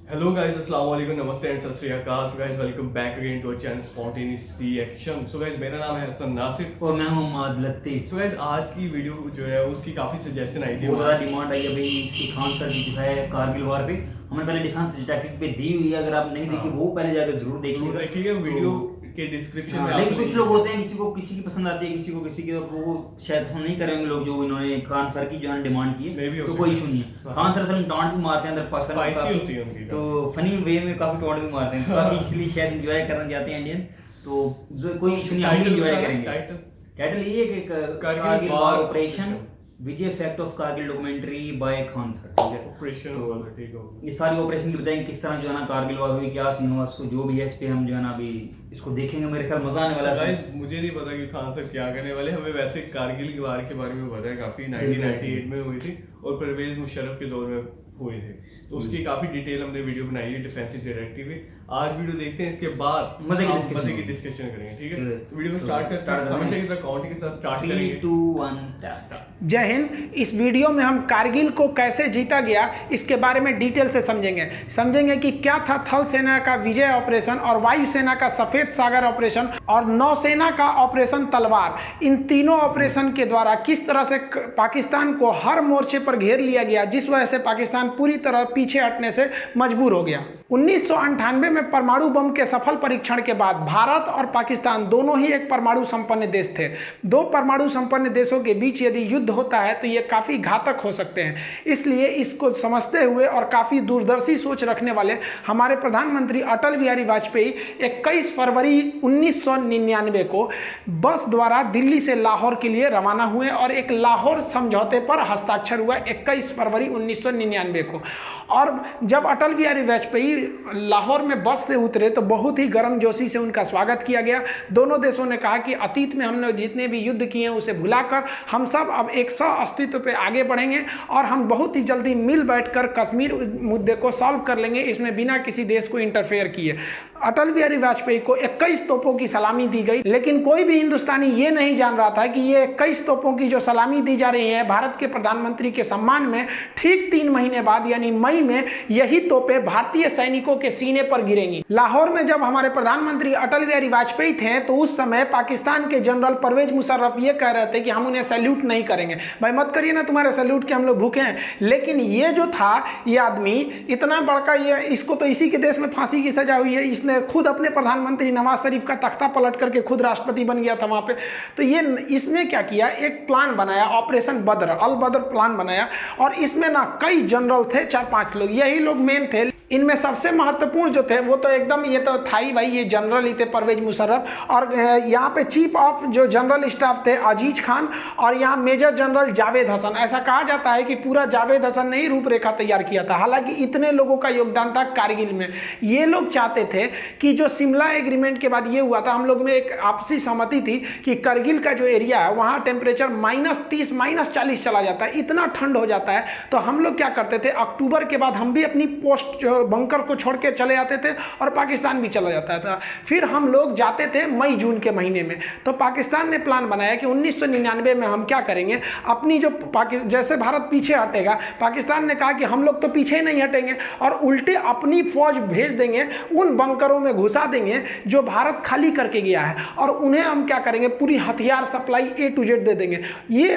Hello guys, अस्सलाम वालेकुम, नमस्ते and Sat Sri Akal. So guys, welcome back again to our channel spontaneous reaction. So guys, मेरा नाम है हसन नासिर और मैं हूँ मोहम्मद लतीफ। सो गाइस, आज की वीडियो जो है उसकी काफ़ी सजेशन आई थी, बहुत ज़्यादा डिमांड आई है भाई इसकी। खान सर की जो है कारगिल वार पे हमने पहले डिफेंस डिटेक्टिव पे दी हुई है, अगर आप नहीं देखी वो पहले जाकर जरूर देखिएगा वीडियो के डिस्क्रिप्शन में। लेकिन कुछ लोग होते हैं किसी की पसंद आती है, किसी की वो शायद पसंद नहीं करेंगे लोग जो इन्होंने खान सर की जो है डिमांड की है, तो कोई इशू नहीं है। खान सर असल डांट भी मारते हैं अंदर पाकिस्तान होती है उनकी, तो फनी वे में काफी टॉन्ट भी मारते हैं, तो काफी इसलिए शायद एंजॉय करना चाहते हैं इंडियन, तो कोई इशू नहीं, हम भी एंजॉय करेंगे। टाइटल ये है कि Kargil war operation Vijay fact of Kargil documentary by Khan sir. ठीक है, ऑपरेशन तो ठीक हो, ये सारी ऑपरेशन की बताएंगे किस तरह जो है ना कारगिल वार हुई, क्या सीन हुआ, जो भी है इस पे हम जो है ना अभी इसको देखेंगे। मेरे ख्याल मजा आने वाला है। मुझे नहीं पता कि खान सर क्या करने वाले, हमें वैसे कारगिल की वार के बारे में पता है, काफी 1998 में हुई थी और परवेज मुशर्रफ के दौर में हुए थे, तो उसकी काफी डिटेल हमने वीडियो बनाई है डिफेंसिव डायरेक्टिव में। आज वीडियो देखते हैं, इसके बाद मजे की डिस्कशन करेंगे। ठीक है, वीडियो को स्टार्ट हमेशा की तरह काउंटिंग के साथ स्टार्ट करेंगे। 3, 2, 1 स्टार्ट। जय हिंद। इस वीडियो में हम कारगिल को कैसे जीता गया इसके बारे में डिटेल से समझेंगे कि क्या था थल सेना का विजय ऑपरेशन और वायुसेना का सफेद सागर ऑपरेशन और नौसेना का ऑपरेशन तलवार। इन तीनों ऑपरेशन के द्वारा किस तरह से पाकिस्तान को हर मोर्चे पर घेर लिया गया, जिस वजह से पाकिस्तान पूरी तरह पीछे हटने से मजबूर हो गया। 1998 में परमाणु बम के सफल परीक्षण के बाद भारत और पाकिस्तान दोनों ही एक परमाणु संपन्न देश थे। दो परमाणु संपन्न देशों के बीच यदि युद्ध होता है तो ये काफ़ी घातक हो सकते हैं। इसलिए इसको समझते हुए और काफ़ी दूरदर्शी सोच रखने वाले हमारे प्रधानमंत्री अटल बिहारी वाजपेयी 21 फरवरी 1999 को बस द्वारा दिल्ली से लाहौर के लिए रवाना हुए और एक लाहौर समझौते पर हस्ताक्षर हुआ 21 फरवरी 1999 को। और जब अटल बिहारी वाजपेयी लाहौर में बस से उतरे तो बहुत ही गर्मजोशी से उनका स्वागत किया गया। दोनों देशों ने कहा कि अतीत में हमने जितने भी युद्ध किए हैं उसे भुलाकर हम सब अब एक सह अस्तित्व पे आगे बढ़ेंगे और हम बहुत ही जल्दी मिल बैठकर कश्मीर मुद्दे को सॉल्व कर लेंगे, इसमें बिना किसी देश को इंटरफेयर किए। अटल बिहारी वाजपेयी को 21 तोपों की सलामी दी गई, लेकिन कोई भी हिंदुस्तानी ये नहीं जान रहा था कि ये 21 तोपों की जो सलामी दी जा रही है भारत के प्रधानमंत्री के सम्मान में, ठीक 3 महीने बाद यानी मई में यही तोपें भारतीय सैनिकों के सीने पर गिरेंगी। लाहौर में जब हमारे प्रधानमंत्री अटल बिहारी वाजपेयी थे तो उस समय पाकिस्तान के जनरल परवेज मुशर्रफ ये कह रहे थे कि हम उन्हें सैल्यूट नहीं करेंगे। भाई मत करिए ना, तुम्हारे सैल्यूट के हम लोग भूखे हैं। लेकिन ये जो था, ये आदमी इतना बड़का, ये इसको तो इसी के देश में फांसी की सजा हुई है। इसने खुद अपने प्रधानमंत्री नवाज शरीफ का तख्ता पलट करके खुद राष्ट्रपति बन गया था वहां पे। तो ये इसने क्या किया, एक प्लान बनाया, ऑपरेशन बद्र, अल बद्र प्लान बनाया और इसमें ना कई जनरल थे, 4-5 लोग, यही लोग मेन थे। इनमें सबसे महत्वपूर्ण जो थे वो तो एकदम ये तो था ही भाई, ये जनरल ही थे परवेज मुशर्रफ। और यहाँ पे चीफ ऑफ जो जनरल स्टाफ थे अजीज खान और यहाँ मेजर जनरल जावेद हसन। ऐसा कहा जाता है कि पूरा जावेद हसन ने ही रूपरेखा तैयार किया था, हालांकि इतने लोगों का योगदान था कारगिल में। ये लोग चाहते थे कि जो शिमला एग्रीमेंट के बाद ये हुआ था, हम लोग में एक आपसी सहमति थी कि करगिल का जो एरिया है वहाँ टेम्परेचर -30 -40 चला जाता है, इतना ठंड हो जाता है। तो हम लोग क्या करते थे, अक्टूबर के बाद हम भी अपनी पोस्ट बंकर को छोड़ के चले जाते थे और पाकिस्तान भी चला जाता था। फिर हम लोग जाते थे मई जून के महीने में। तो पाकिस्तान ने प्लान बनाया कि 1999 में हम क्या करेंगे, अपनी जो जैसे भारत पीछे हटेगा, पाकिस्तान ने कहा कि हम लोग तो पीछे नहीं हटेंगे और उल्टे अपनी फौज भेज देंगे, उन बंकरों में घुसा देंगे जो भारत खाली करके गया है और उन्हें हम क्या करेंगे, पूरी हथियार सप्लाई A to Z दे देंगे। ये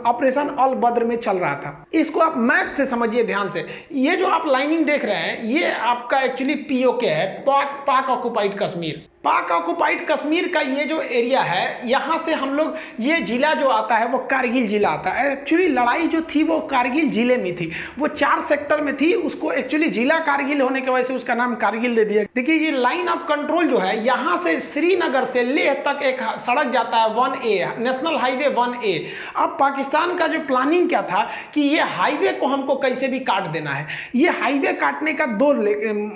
ऑपरेशन अल बद्र में चल रहा था। इसको आप मैप से समझिए ध्यान से। ये जो आप लाइनिंग देख रहे हैं ये आपका एक्चुअली POK है, पाक ऑक्युपाइड कश्मीर। पाक ऑक्युपाइड कश्मीर का ये जो एरिया है, यहाँ से हम लोग, ये जिला जो आता है वो कारगिल जिला आता है। एक्चुअली लड़ाई जो थी वो कारगिल जिले में थी, वो 4 सेक्टर में थी। उसको एक्चुअली जिला कारगिल होने की वजह से उसका नाम कारगिल दे दिया। देखिए ये लाइन ऑफ कंट्रोल जो है, यहाँ से श्रीनगर से लेह तक एक सड़क जाता है 1A, नेशनल हाईवे 1A। अब पाकिस्तान का जो प्लानिंग क्या था कि ये हाईवे को हमको कैसे भी काट देना है। ये हाईवे काटने का 2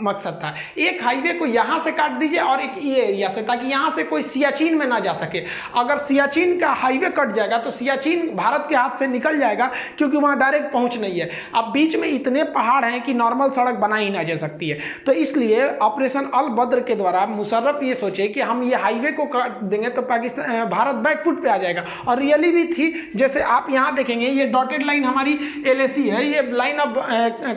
मकसद था। एक हाईवे को यहाँ से काट दीजिए और एक ये एरिया से, ताकि यहाँ से कोई सियाचिन में ना जा सके। अगर सियाचिन का हाईवे कट जाएगा तो सियाचिन भारत के हाथ से निकल जाएगा, क्योंकि वहाँ डायरेक्ट पहुँच नहीं है। अब बीच में इतने पहाड़ हैं कि नॉर्मल सड़क बनाई ना जा सकती है। तो इसलिए ऑपरेशन अल बद्र के द्वारा मुशर्रफ ये सोचे कि हम ये हाईवे को काट देंगे तो पाकिस्तान भारत बैकफुट पे आ जाएगा। और रियली भी थी। जैसे आप यहाँ देखेंगे ये डॉटेड लाइन हमारी LAC है, ये लाइन ऑफ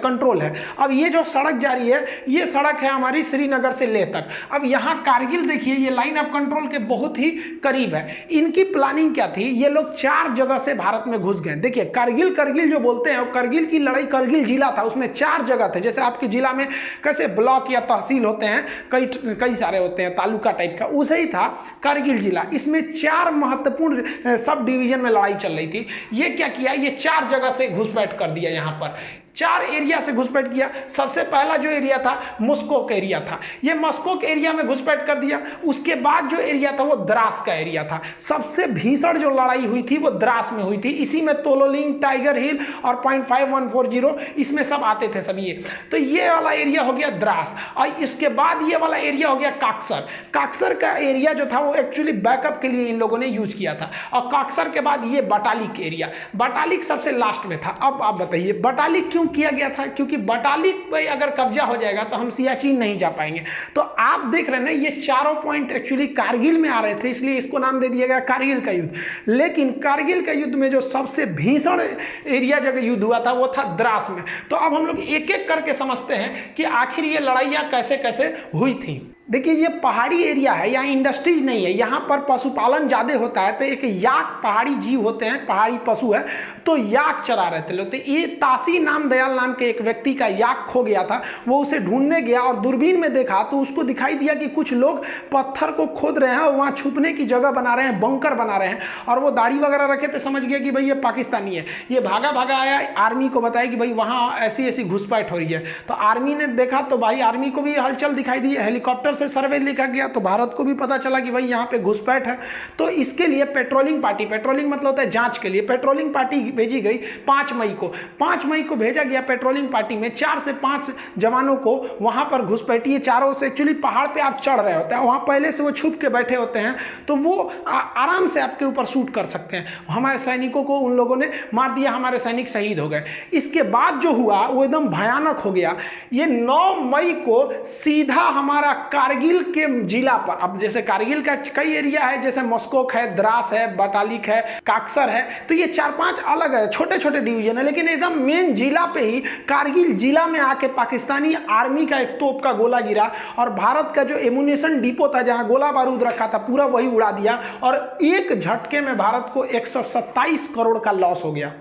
कंट्रोल है। अब ये जो सड़क जा रही है ये सड़क है हमारी श्रीनगर से लेह तक। अब यहाँ कारगिल देखिए ये लाइन ऑफ कंट्रोल के बहुत ही करीब है। इनकी प्लानिंग क्या थी, ये लोग 4 जगह से भारत में घुस गए। देखिए करगिल जो बोलते हैं, करगिल की लड़ाई करगिल जिला था, उसमें 4 जगह थे। जैसे आपके जिला में कैसे ब्लॉक या तहसील होते हैं, कई सारे होते हैं, तालुका टाइप का, उसे ही था करगिल जिला। इसमें 4 महत्वपूर्ण सब डिवीजन में लड़ाई चल रही थी। ये क्या किया, ये 4 जगह से घुसपैठ कर दिया। यहाँ पर 4 एरिया से घुसपैठ किया। सबसे पहला जो एरिया था मस्कोक एरिया था, ये मस्कोक एरिया में घुसपैठ कर दिया। उसके बाद जो एरिया था वो द्रास का एरिया था। सबसे भीषण जो लड़ाई हुई थी वो द्रास में हुई थी। इसी में तोलोलिंग, टाइगर हिल और 0.5140 इसमें सब आते थे सब ये। तो ये वाला एरिया हो गया द्रास। और इसके बाद ये वाला एरिया हो गया काक्सर। काक्सर का एरिया जो था वो एक्चुअली बैकअप के लिए इन लोगों ने यूज किया था। और काक्सर के बाद ये बटालिक एरिया, बटालिक सबसे लास्ट में था। अब आप बताइए बटालिक क्यों किया गया था, क्योंकि बटालिक पे अगर कब्जा हो जाएगा तो हम सियाचिन नहीं जा पाएंगे। तो आप देख रहे हैं ना ये चारों पॉइंट एक्चुअली कारगिल में आ रहे थे, इसलिए इसको नाम दे दिया गया कारगिल का युद्ध। लेकिन कारगिल का युद्ध में जो सबसे भीषण एरिया जगह युद्ध हुआ था वो था द्रास में। तो अब हम लोग एक एक करके समझते हैं कि आखिर ये लड़ाइयाँ कैसे कैसे हुई थी। देखिए ये पहाड़ी एरिया है, यहाँ इंडस्ट्रीज नहीं है, यहाँ पर पशुपालन ज़्यादा होता है। तो एक याक पहाड़ी जीव होते हैं, पहाड़ी पशु है, तो याक चरा रहे थे लोग। तो ये तासी नाम दयाल नाम के एक व्यक्ति का याक खो गया था। वो उसे ढूंढने गया और दूरबीन में देखा तो उसको दिखाई दिया कि कुछ लोग पत्थर को खोद रहे हैं और वहाँ छुपने की जगह बना रहे हैं, बंकर बना रहे हैं। और वो दाढ़ी वगैरह रखे तो समझ गया कि भाई ये पाकिस्तानी है। ये भागा भागा आया, आर्मी को बताया कि भाई वहाँ ऐसी ऐसी घुसपैठ हो रही है। तो आर्मी ने देखा तो भाई आर्मी को भी हलचल दिखाई दी, हेलीकॉप्टर से सर्वे लिखा गया तो भारत को भी पता चला कि भाई यहाँ पे घुसपैठ है। तो इसके लिए पेट्रोलिंग पार्टी, पेट्रोलिंग मतलब होता है जांच के लिए, पेट्रोलिंग पार्टी भेजी गई 5 मई को। 5 मई को भेजा गया पेट्रोलिंग पार्टी में 4 से 5 जवानों को वहां पर घुसपैठी। चारों से एक्चुअली पहाड़ पे आप चढ़ रहे होते हैं, वहां पहले से वो छुप के बैठे होते हैं, तो वो आराम से आपके ऊपर शूट कर सकते हैं। हमारे सैनिकों को उन लोगों ने मार दिया, हमारे सैनिक शहीद हो गए। इसके बाद जो हुआ वो एकदम भयानक हो गया। ये 9 मई को सीधा हमारा कारगिल के जिला पर, अब जैसे कारगिल का कई एरिया है, जैसे मस्कोक है, द्रास है, बटालिक है, काक्सर है, तो ये 4-5 अलग है, छोटे छोटे डिवीजन है। लेकिन एकदम मेन जिला पे ही कारगिल जिला में आके पाकिस्तानी आर्मी का एक तोप का गोला गिरा और भारत का जो एमुनेशन डिपो था जहां गोला बारूद रखा था पूरा वही उड़ा दिया। और एक झटके में भारत को 127 करोड़ का लॉस हो गया।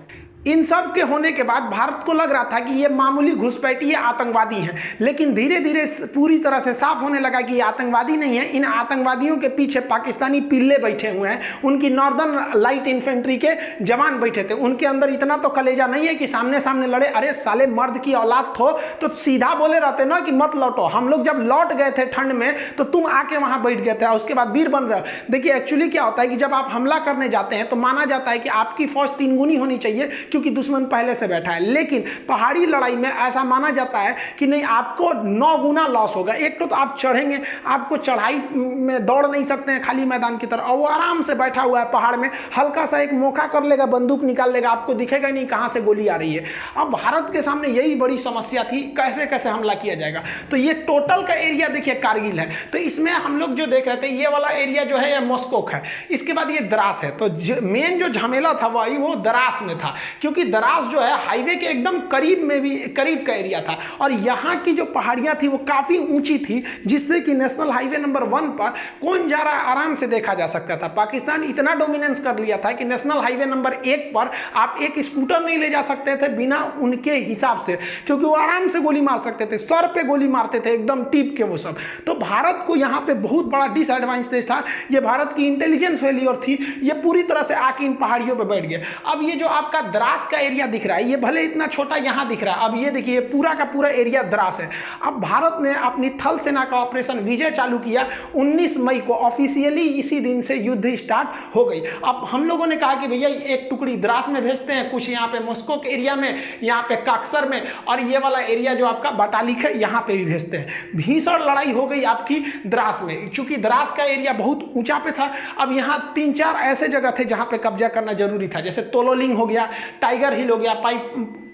इन सब के होने के बाद भारत को लग रहा था कि ये मामूली घुसपैठी ये आतंकवादी हैं, लेकिन धीरे धीरे पूरी तरह से साफ होने लगा कि ये आतंकवादी नहीं है। इन आतंकवादियों के पीछे पाकिस्तानी पिल्ले बैठे हुए हैं, उनकी नॉर्दर्न लाइट इन्फेंट्री के जवान बैठे थे। उनके अंदर इतना तो कलेजा नहीं है कि सामने सामने लड़े। अरे साले मर्द की औलाद हो तो सीधा बोले रहते ना कि मत लौटो। हम लोग जब लौट गए थे ठंड में तो तुम आके वहां बैठ गए थे, उसके बाद वीर बन रहे हो। देखिए एक्चुअली क्या होता है कि जब आप हमला करने जाते हैं तो माना जाता है कि आपकी फौज 3 गुनी होनी चाहिए, क्योंकि दुश्मन पहले से बैठा है। लेकिन पहाड़ी लड़ाई में ऐसा माना जाता है कि नहीं, आपको 9 गुना लॉस होगा। एक तो आप चढ़ेंगे, आपको चढ़ाई में दौड़ नहीं सकते हैं खाली मैदान की तरह, और वो आराम से बैठा हुआ है पहाड़ में, हल्का सा एक मौका कर लेगा, बंदूक निकाल लेगा, आपको दिखेगा नहीं कहां से गोली आ रही है। अब भारत के सामने यही बड़ी समस्या थी, कैसे कैसे हमला किया जाएगा। तो ये टोटल का एरिया देखिए कारगिल है, तो इसमें हम लोग जो देख रहे थे ये वाला एरिया जो है ये मस्कोक है, इसके बाद ये द्रास है। तो मेन जो झमेला था वही वो द्रास में था, क्योंकि द्रास जो है हाईवे के एकदम करीब में भी करीब का एरिया था, और यहाँ की जो पहाड़ियाँ थी वो काफ़ी ऊंची थी, जिससे कि नेशनल हाईवे नंबर 1 पर कौन जा रहा है आराम से देखा जा सकता था। पाकिस्तान इतना डोमिनेंस कर लिया था कि नेशनल हाईवे नंबर 1 पर आप एक स्कूटर नहीं ले जा सकते थे बिना उनके हिसाब से, क्योंकि वो आराम से गोली मार सकते थे, सर पे गोली मारते थे एकदम टीप के वो सब। तो भारत को यहाँ पे बहुत बड़ा डिसएडवांटेज था, ये भारत की इंटेलिजेंस फेलियर थी, ये पूरी तरह से आके इन पहाड़ियों पर बैठ गए। अब ये जो आपका द्रास द्रास का एरिया दिख रहा है, ये भले इतना छोटा यहाँ दिख रहा है, अब ये देखिए पूरा का पूरा एरिया द्रास है। अब भारत ने अपनी थल सेना का ऑपरेशन विजय चालू किया 19 मई को, ऑफिशियली इसी दिन से युद्ध स्टार्ट हो गई। अब हम लोगों ने कहा कि भैया एक टुकड़ी द्रास में भेजते हैं, कुछ यहाँ पे मॉस्को के एरिया में, यहाँ पे काक्सर में, और ये वाला एरिया जो आपका बटालिक है यहाँ पे भी भेजते हैं। भीषण लड़ाई हो गई आपकी द्रास में, चूंकि द्रास का एरिया बहुत ऊंचा पे था। अब यहाँ 3-4 ऐसे जगह थे जहाँ पे कब्जा करना जरूरी था, जैसे तोलोलिंग हो गया, टाइगर हिल हो गया,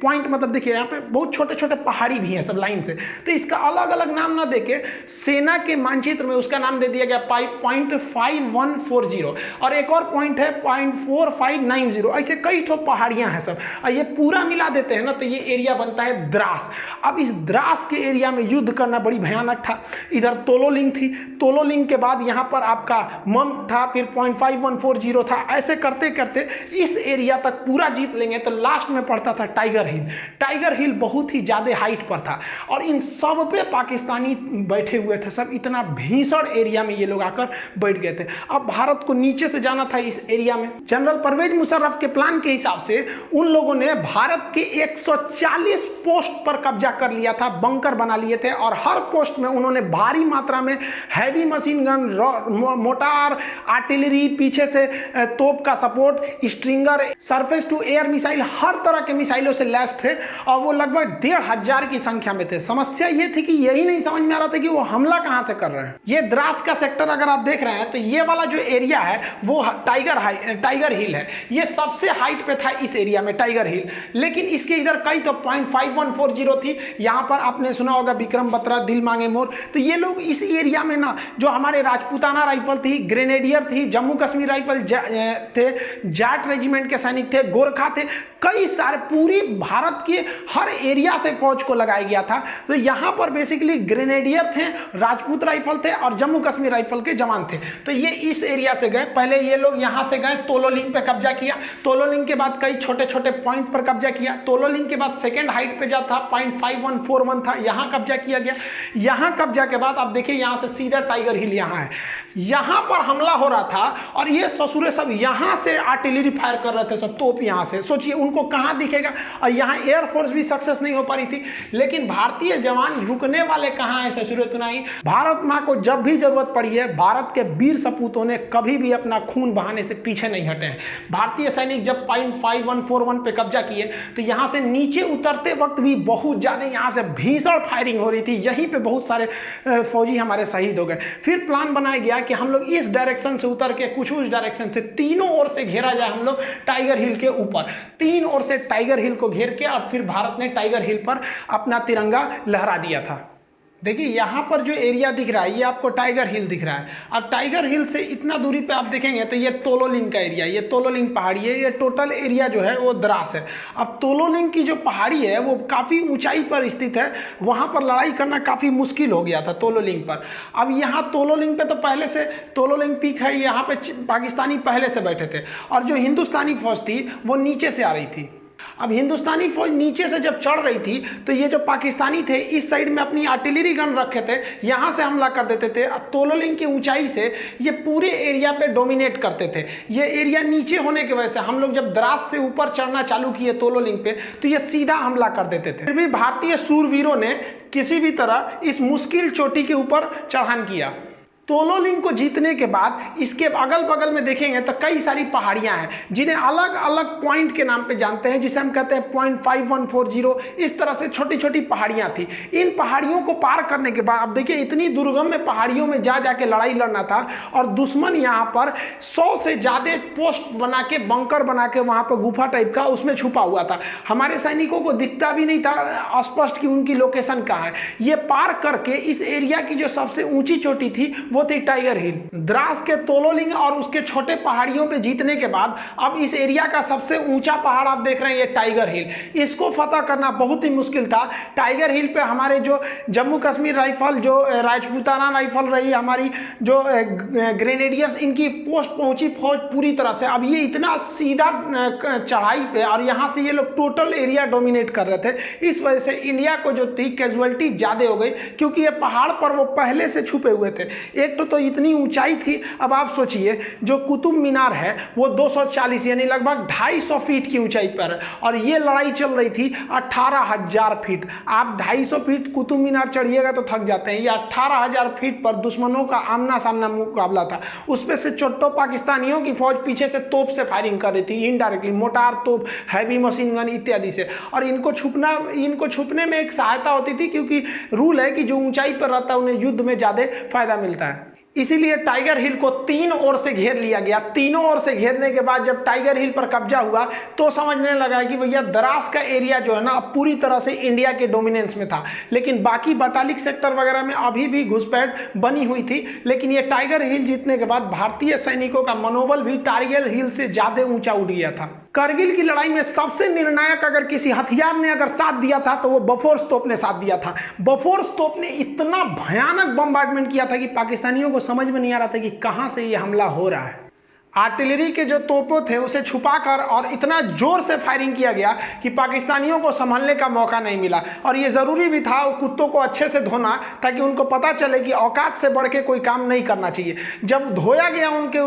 पॉइंट मतलब देखिए यहाँ पे बहुत छोटे छोटे पहाड़ी भी हैं सब लाइन से, तो इसका अलग अलग नाम ना देके सेना के मानचित्र में उसका नाम दे दिया गया पॉइंट 5140, और एक और पॉइंट है पॉइंट 4590। ऐसे कई ठो पहाड़ियां हैं सब, और ये पूरा मिला देते हैं ना तो ये एरिया बनता है द्रास। अब इस द्रास के एरिया में युद्ध करना बड़ी भयानक था। इधर तोलोलिंग थी, तोलोलिंग के बाद यहाँ पर आपका मम था, फिर पॉइंट 5140 था। ऐसे करते करते इस एरिया तक पूरा जीत लेंगे तो लास्ट में पड़ता था टाइगर हिल। टाइगर हिल बहुत ही ज्यादा हाइट पर था और इन सब पे पाकिस्तानी बैठे हुए थे सब, इतना भीषण एरिया में ये लोग आकर बैठ गए थे। अब भारत को नीचे से जाना था इस एरिया में। जनरल परवेज मुशर्रफ के प्लान के हिसाब से उन लोगों ने भारत के 140 पोस्ट पर कब्जा कर लिया था, बंकर बना लिए थे, और हर पोस्ट में उन्होंने भारी मात्रा में heavy machine gun, mortar, artillery, पीछे से तोप का support, stinger, surface to air missile, हर तरह के मिसाइलों से लैस थे, और वो लगभग 1500 की संख्या में थे। समस्या ये थी कि यही नहीं समझ में आ रहा था कि वो हमला कहां से कर रहे हैं। ये द्रास का सेक्टर अगर आप देख रहे हैं तो ये वाला जो एरिया है वो टाइगर हिल है, ये सबसे हाइट पे था इस एरिया में टाइगर हिल। लेकिन इसके इधर कई तो पॉइंट 5140 थी, यहां पर आपने सुना होगा विक्रम बत्रा, दिल मांगे मोर। तो ये लोग इस एरिया में ना जो हमारे राजपूताना राइफल थी, ग्रेनेडियर थी, जम्मू कश्मीर राइफल थे, जाट रेजिमेंट के सैनिक थे, गोरखा थे, कई सारे पूरी भारत के हर एरिया से फौज को लगाया गया था। तो यहाँ पर बेसिकली ग्रेनेडियर थे, राजपूत राइफल थे और जम्मू कश्मीर राइफल के जवान थे। तो ये इस एरिया से गए, पहले ये लोग यहाँ से गए, तोलोलिंग पे कब्जा किया, तोलोलिंग के बाद कई छोटे छोटे पॉइंट पर कब्जा किया, तोलोलिंग के बाद सेकेंड हाइट पे जा था पॉइंट 5141 था, यहाँ कब्जा किया गया। यहाँ कब्जा के बाद आप देखिए यहाँ से सीधा टाइगर हिल यहाँ है, यहाँ पर हमला हो रहा था और ये ससुरे सब यहाँ से आर्टिलरी फायर कर रहे थे सब, तोप यहाँ से। सोचिए उनको कहाँ दिखेगा, और यहाँ एयरफोर्स भी सक्सेस नहीं हो पा रही थी। लेकिन भारतीय जवान रुकने वाले कहाँ हैं ससुरे तुनाई। भारत माँ को जब भी जरूरत पड़ी है, भारत के वीर सपूतों ने कभी भी अपना खून बहाने से पीछे नहीं हटे हैं। भारतीय सैनिक जब पॉइंट 5141 पे कब्जा किए तो यहाँ से नीचे उतरते वक्त भी बहुत ज्यादा यहाँ से भीषण फायरिंग हो रही थी, यहीं पे बहुत सारे फौजी हमारे शहीद हो गए। फिर प्लान बनाया गया कि हम लोग इस डायरेक्शन से उतर के कुछ उस डायरेक्शन से, तीनों ओर से घेरा जाए हम लोग टाइगर हिल के ऊपर, तीन ओर से टाइगर हिल को घेर के, और फिर भारत ने टाइगर हिल पर अपना तिरंगा लहरा दिया था। देखिए यहाँ पर जो एरिया दिख रहा है ये आपको टाइगर हिल दिख रहा है। अब टाइगर हिल से इतना दूरी पे आप देखेंगे तो ये तोलोलिंग का एरिया, ये तोलोलिंग पहाड़ी है, ये टोटल एरिया जो है वो द्रास है। अब तोलोलिंग की जो पहाड़ी है वो काफ़ी ऊंचाई पर स्थित है, वहाँ पर लड़ाई करना काफ़ी मुश्किल हो गया था तोलोलिंग पर। अब यहाँ तोलोलिंग पे तो पहले से तोलोलिंग पीक है, यहाँ पे पाकिस्तानी पहले से बैठे थे, और जो हिंदुस्तानी फौज थी वो नीचे से आ रही थी। अब हिंदुस्तानी फौज नीचे से जब चढ़ रही थी तो ये जो पाकिस्तानी थे इस साइड में अपनी आर्टिलरी गन रखे थे, यहाँ से हमला कर देते थे। तोलोलिंग की ऊंचाई से ये पूरे एरिया पे डोमिनेट करते थे। ये एरिया नीचे होने की वजह से हम लोग जब द्रास से ऊपर चढ़ना चालू किए तोलोलिंग पे तो ये सीधा हमला कर देते थे। फिर भी भारतीय सूरवीरों ने किसी भी तरह इस मुश्किल चोटी के ऊपर चढ़ान किया। तोलोलिंग को जीतने के बाद इसके अगल बगल में देखेंगे तो कई सारी पहाड़ियां हैं जिन्हें अलग अलग पॉइंट के नाम पे जानते हैं, जिसे हम कहते हैं पॉइंट 5140। इस तरह से छोटी छोटी पहाड़ियां थी। इन पहाड़ियों को पार करने के बाद अब देखिए इतनी दुर्गम में पहाड़ियों में जा जाके लड़ाई लड़ना था, और दुश्मन यहाँ पर 100 से ज़्यादा पोस्ट बना के, बंकर बना के, वहाँ पर गुफा टाइप का उसमें छुपा हुआ था। हमारे सैनिकों को दिखता भी नहीं था स्पष्ट कि उनकी लोकेशन कहाँ है। ये पार करके इस एरिया की जो सबसे ऊंची चोटी थी वो थी टाइगर हिल। द्रास के तोलोलिंग और उसके छोटे पहाड़ियों पे जीतने के बाद अब इस एरिया का सबसे ऊंचा पहाड़ आप देख रहे हैं, ये टाइगर हिल। इसको फतह करना बहुत ही मुश्किल था। टाइगर हिल पे हमारे जो जम्मू कश्मीर राइफल, जो राजपूताना राइफल रही, हमारी जो ग्रेनेडियर्स, इनकी पोस्ट पहुंची फौज पूरी तरह से। अब ये इतना सीधा चढ़ाई पे, और यहाँ से ये लोग टोटल एरिया डोमिनेट कर रहे थे। इस वजह से इंडिया को जो थी कैजुअलिटी ज्यादा हो गई, क्योंकि ये पहाड़ पर वो पहले से छुपे हुए थे। एक तो इतनी ऊंचाई थी। अब आप सोचिए जो कुतुब मीनार है वो 240 यानी लगभग 250 फीट की ऊंचाई पर है, और ये लड़ाई चल रही थी 18,000 फीट। आप 250 फीट कुतुब मीनार चढ़िएगा तो थक जाते हैं, ये 18,000 फीट पर दुश्मनों का आमना सामना मुकाबला था। उसमें से चोट्टो पाकिस्तानियों की फौज पीछे से तोप से फायरिंग कर रही थी, इनडायरेक्टली मोटार तोप, हैवी मशीन गन इत्यादि से। और इनको छुपने में एक सहायता होती थी, क्योंकि रूल है कि जो ऊंचाई पर रहता है उन्हें युद्ध में ज्यादा फायदा मिलता है। इसीलिए टाइगर हिल को 3 ओर से घेर लिया गया। तीनों ओर से घेरने के बाद जब टाइगर हिल पर कब्जा हुआ तो समझने लगा कि भैया द्रास का एरिया जो है ना अब पूरी तरह से इंडिया के डोमिनेंस में था। लेकिन बाकी बटालिक सेक्टर वगैरह में अभी भी घुसपैठ बनी हुई थी। लेकिन ये टाइगर हिल जीतने के बाद भारतीय सैनिकों का मनोबल भी टाइगर हिल से ज्यादा ऊंचा उठ गया था। करगिल की लड़ाई में सबसे निर्णायक अगर किसी हथियार ने अगर साथ दिया था तो वो बफोर्स तोप ने साथ दिया था। बफोर्स तोप ने इतना भयानक बम्बार्डमेंट किया था कि पाकिस्तानियों को समझ में नहीं आ रहा था कि कहां से ये हमला हो रहा है। आर्टिलरी के जो तोपों थे उसे छुपाकर और इतना जोर से फायरिंग किया गया कि पाकिस्तानियों को संभलने का मौका नहीं मिला। और ये ज़रूरी भी था कुत्तों को अच्छे से धोना, ताकि उनको पता चले कि औकात से बढ़ के कोई काम नहीं करना चाहिए। जब धोया गया उनके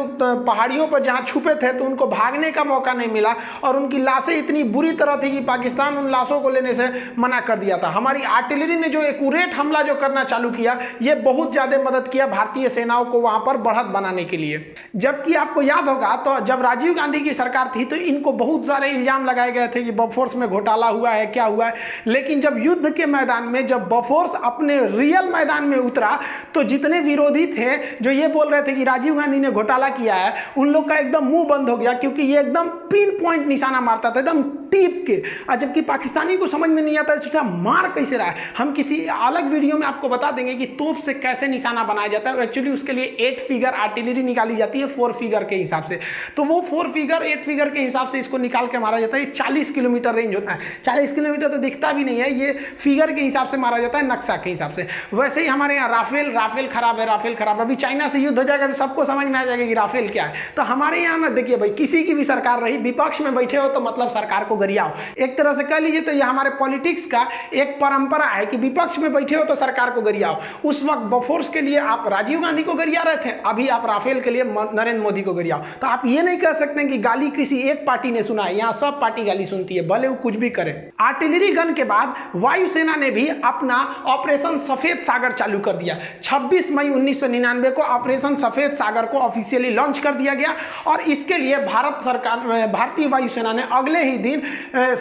पहाड़ियों पर जहाँ छुपे थे तो उनको भागने का मौका नहीं मिला, और उनकी लाशें इतनी बुरी तरह थी कि पाकिस्तान उन लाशों को लेने से मना कर दिया था। हमारी आर्टिलरी ने जो एक्यूरेट हमला जो करना चालू किया, ये बहुत ज़्यादा मदद किया भारतीय सेनाओं को वहाँ पर बढ़त बनाने के लिए। जबकि आपको याद होगा तो जब राजीव गांधी की सरकार थी तो इनको बहुत सारे इल्जाम लगाए गए थे कि बफोर्स में घोटाला हुआ है, क्या हुआ है। लेकिन जब युद्ध के मैदान में जब बफोर्स अपने रियल मैदान में उतरा तो जितने विरोधी थे जो ये बोल रहे थे कि राजीव गांधी ने घोटाला किया है, उन लोग का एकदम मुंह बंद हो गया, क्योंकि ये एकदम पिन पॉइंट निशाना मारता था, एकदम टीप के। और जबकि पाकिस्तानी को समझ में नहीं आता है मार कैसे रहा है। हम किसी अलग वीडियो में आपको बता देंगे कि तोप से कैसे निशाना बनाया जाता है। एक्चुअली उसके लिए 8 फिगर आर्टिलरी निकाली जाती है 4 फिगर के हिसाब से। तो वो 4 फिगर 8 फिगर के हिसाब से इसको निकाल के मारा जाता है। 40 किलोमीटर रेंज होता है। 40 किलोमीटर तो दिखता भी नहीं है, ये फिगर के हिसाब से मारा जाता है, नक्शा के हिसाब से। वैसे ही हमारे यहाँ राफेल खराब है, राफेल खराब है। अभी चाइना से युद्ध हो जाएगा तो सबको समझ में आ जाएगा कि राफेल क्या है। तो हमारे यहाँ ना देखिए भाई, किसी की भी सरकार रही, विपक्ष में बैठे हो तो मतलब सरकार को गरियाओ। एक तरह से कह लीजिए तो ये हमारे पॉलिटिक्स का एक परंपरा है कि विपक्ष में बैठे हो तो सरकार को गरियाओ। उस वक्त बफोर्स के लिए आप राजीव गांधी को गरिया रहे थे, अभी आप राफेल के लिए नरेंद्र मोदी को गरियाओ। तो आप ये नहीं कह सकते कि गाली किसी एक पार्टी ने सुना है, यहाँ सब पार्टी गाली सुनती है, भले वो कुछ भी करे। आर्टिलरी गन के बाद वायुसेना ने भी अपना ऑपरेशन सफेद सागर चालू कर दिया। 26 मई 1999 को ऑपरेशन सफेद सागर को ऑफिशियली लॉन्च कर दिया गया, और इसके लिए भारतीय वायुसेना ने अगले ही दिन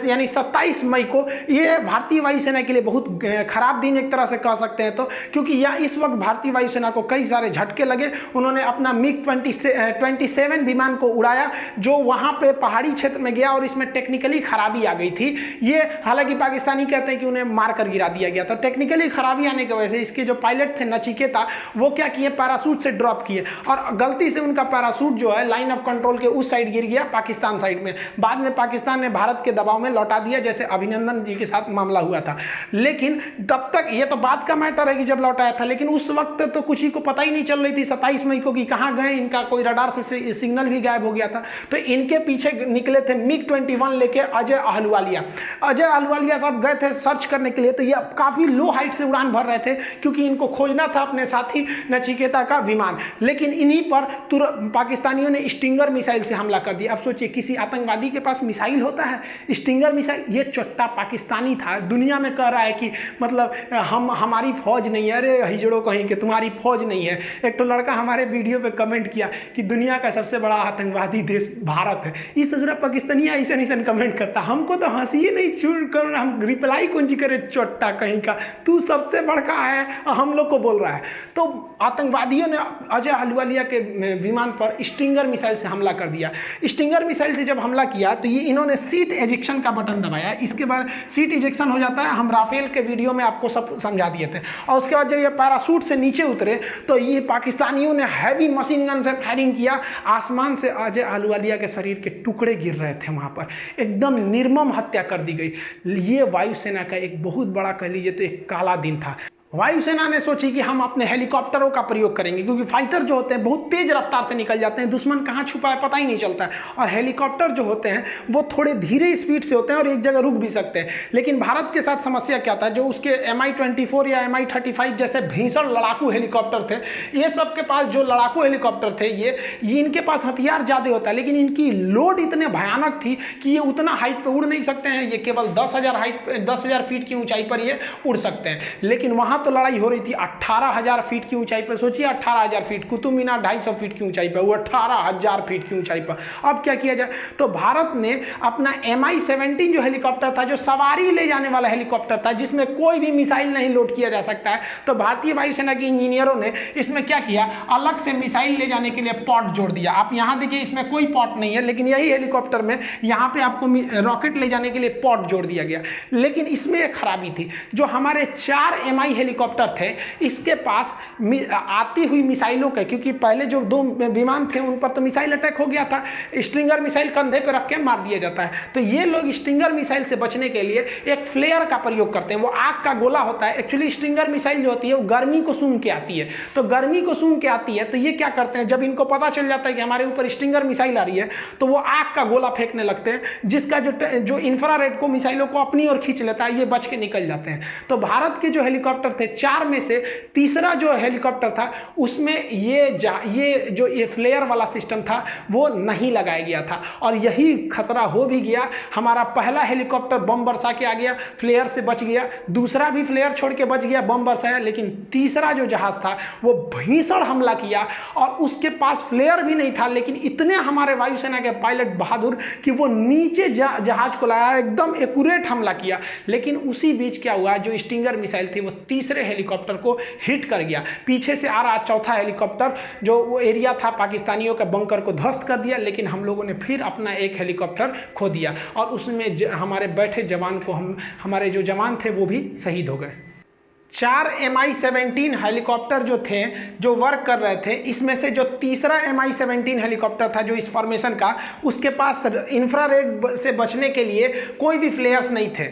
यानी 27 मई को, ये भारतीय वायुसेना के लिए बहुत खराब दिन एक तरह से कह सकते हैं, तो क्योंकि यह इस वक्त भारतीय वायुसेना को कई सारे झटके लगे। उन्होंने अपना मिग 27 विमान को उड़ाया, जो वहां पे पहाड़ी क्षेत्र में गया और इसमें टेक्निकली खराबी आ गई थी। ये हालांकि पाकिस्तानी कहते हैं कि उन्हें मारकर गिरा दिया गया था। टेक्निकली खराबी आने की वजह से इसके जो पायलट थे नचिकेता, वो क्या किए, पैराशूट से ड्रॉप किए, और गलती से उनका पैराशूट जो है लाइन ऑफ कंट्रोल के उस साइड गिर गया, पाकिस्तान साइड में। बाद में पाकिस्तान ने भारत के दबाव में लौटा दिया, जैसे अभिनंदन जी के साथ मामला हुआ था। लेकिन तब तक ये तो बात का मैटर है कि जब लौटाया था, लेकिन उस वक्त तो किसी को पता ही नहीं चल रही थी 27 मई को कि कहाँ गए, इनका कोई रडार से सिग्नल भी गायब हो गया था। तो इनके पीछे निकले थे मिग 21 लेके अजय अहलुवालिया। अजय अहलुवालिया साहब गए थे सर्च करने के लिए, तो ये काफी लो हाइट से उड़ान भर रहे थे, क्योंकि इनको खोजना था अपने साथी नचिकेता का विमान। लेकिन इन्हीं पर तुरंत पाकिस्तानियों ने स्टिंगर मिसाइल से हमला कर दिया। अब सोचिए, किसी आतंकवादी के पास मिसाइल होता है, स्टिंगर मिसाइल। ये चोट्टा पाकिस्तानी था, दुनिया में कह रहा है कि मतलब हमारी फौज नहीं है। अरे हिजड़ो कहीं कि तुम्हारी फौज नहीं है। एक तो लड़का हमारे वीडियो पे कमेंट किया कि दुनिया का सबसे बड़ा आतंकवादी देश भारत है। इस ससुरा पाकिस्तानी ऐसा कमेंट करता, हमको तो हंसी ही नहीं छूट कर, हम रिप्लाई कौन सी करे, चोट्टा कहीं का, तू सबसे बड़का है, हम लोग को बोल रहा है। तो आतंकवादियों ने अजय अहलुवालिया के विमान पर स्टिंगर मिसाइल से हमला कर दिया। स्टिंगर मिसाइल से जब हमला किया तो ये इन्होंने सीट एजेक्शन का बटन दबाया। इसके बाद सीट एजेक्शन हो जाता है, हम राफेल के वीडियो में आपको सब समझा दिए थे। और उसके बाद जब ये पैराशूट से नीचे उतरे तो ये पाकिस्तानियों ने हैवी मशीन गन से फायरिंग किया। आसमान से अजय अहलुवालिया के शरीर के टुकड़े गिर रहे थे, वहां पर एकदम निर्मम हत्या कर दी गई। ये वायुसेना का एक बहुत बड़ा, कह लीजिए तो एक काला दिन था। वायुसेना ने सोची कि हम अपने हेलीकॉप्टरों का प्रयोग करेंगे, क्योंकि फाइटर जो होते हैं बहुत तेज रफ्तार से निकल जाते हैं, दुश्मन कहाँ छुपा है पता ही नहीं चलता है, और हेलीकॉप्टर जो होते हैं वो थोड़े धीरे स्पीड से होते हैं और एक जगह रुक भी सकते हैं। लेकिन भारत के साथ समस्या क्या था, जो उसके Mi-24 या Mi-35 जैसे भीषण लड़ाकू हेलीकॉप्टर थे, ये सब के पास जो लड़ाकू हेलीकॉप्टर थे ये इनके पास हथियार ज़्यादा होता है, लेकिन इनकी लोड इतने भयानक थी कि ये उतना हाइट पर उड़ नहीं सकते हैं, ये केवल 10,000 फीट की ऊंचाई पर ये उड़ सकते हैं। लेकिन वहाँ तो लड़ाई हो रही थी 18,000 फीट की ऊंचाई पर। सोचिए 18,000 फीट, कुतुब मीनार 250 फीट की ऊंचाई पर, वो 18,000 फीट की ऊंचाई पर। अब क्या किया जाए, तो भारत ने अपना Mi-17 जो हेलीकॉप्टर था, जो सवारी ले जाने वाला हेलीकॉप्टर था, जिसमें कोई भी मिसाइल नहीं लोड किया जा सकता है, तो भारतीय वायुसेना के इंजीनियरों ने इसमें क्या किया, अलग से मिसाइल ले जाने के लिए पॉट जोड़ दिया। आप यहाँ देखिए इसमें कोई पॉट नहीं है, लेकिन यही हेलीकॉप्टर में यहाँ पे आपको रॉकेट ले जाने के लिए पॉट जोड़ दिया गया। लेकिन इसमें एक खराबी थी, जो हमारे 4 Mi हेलीकॉप्टर थे, इसके पास आती हुई मिसाइलों के, क्योंकि पहले जो 2 विमान थे उन पर तो मिसाइल अटैक हो गया था, स्ट्रिंगर मिसाइल कंधे पर रख के मार दिया जाता है, तो ये लोग स्ट्रिंगर मिसाइल से बचने के लिए एक फ्लेयर का प्रयोग करते हैं। वो आग का गोला होता है, एक्चुअली स्ट्रिंगर मिसाइल जो होती है वो गर्मी को सूंघ के आती है, तो गर्मी को सूंघ के आती है, तो ये क्या करते हैं, जब इनको पता चल जाता है कि हमारे ऊपर स्ट्रिंगर मिसाइल आ रही है, तो वो आग का गोला फेंकने लगते हैं, जिसका जो इंफ्रारेड को मिसाइलों को अपनी ओर खींच लेता है, ये बच के निकल जाते हैं। तो भारत के जो हेलीकॉप्टर थे 4 में से तीसरा जो हेलीकॉप्टर था उसमें ये फ्लेयर वाला सिस्टम था वो नहीं लगाया गया था, और यही खतरा हो भी गया। हमारा पहला हेलीकॉप्टर बम बरसा के आ गया, फ्लेयर से बच गया, दूसरा भी फ्लेयर छोड़ के बच गया, बम बरसाया, लेकिन तीसरा जो जहाज था वो भीषण हमला किया, और उसके पास फ्लेयर भी नहीं था, लेकिन इतने हमारे वायुसेना के पायलट बहादुर कि वो नीचे जहाज को लाया, एकदम एक्यूरेट हमला किया। लेकिन उसी बीच क्या हुआ, जो स्टिंगर मिसाइल थी वो तीसरे हेलीकॉप्टर को हिट कर गया, पीछे से आ रहा चौथा हेलीकॉप्टर जो वो एरिया था पाकिस्तानियों के बंकर को ध्वस्त कर दिया। लेकिन हम लोगों ने फिर अपना एक हेलीकॉप्टर खो दिया, और उसमें हमारे बैठे जवान को हमारे जो जवान थे वो भी शहीद हो गए। 4 Mi-17 हेलीकॉप्टर जो थे, जो वर्क कर रहे थे, इसमें से जो तीसरा Mi-17 हेलीकॉप्टर था जो इस फॉर्मेशन का, उसके पास इंफ्रारेड से बचने के लिए कोई भी फ्लेयर्स नहीं थे।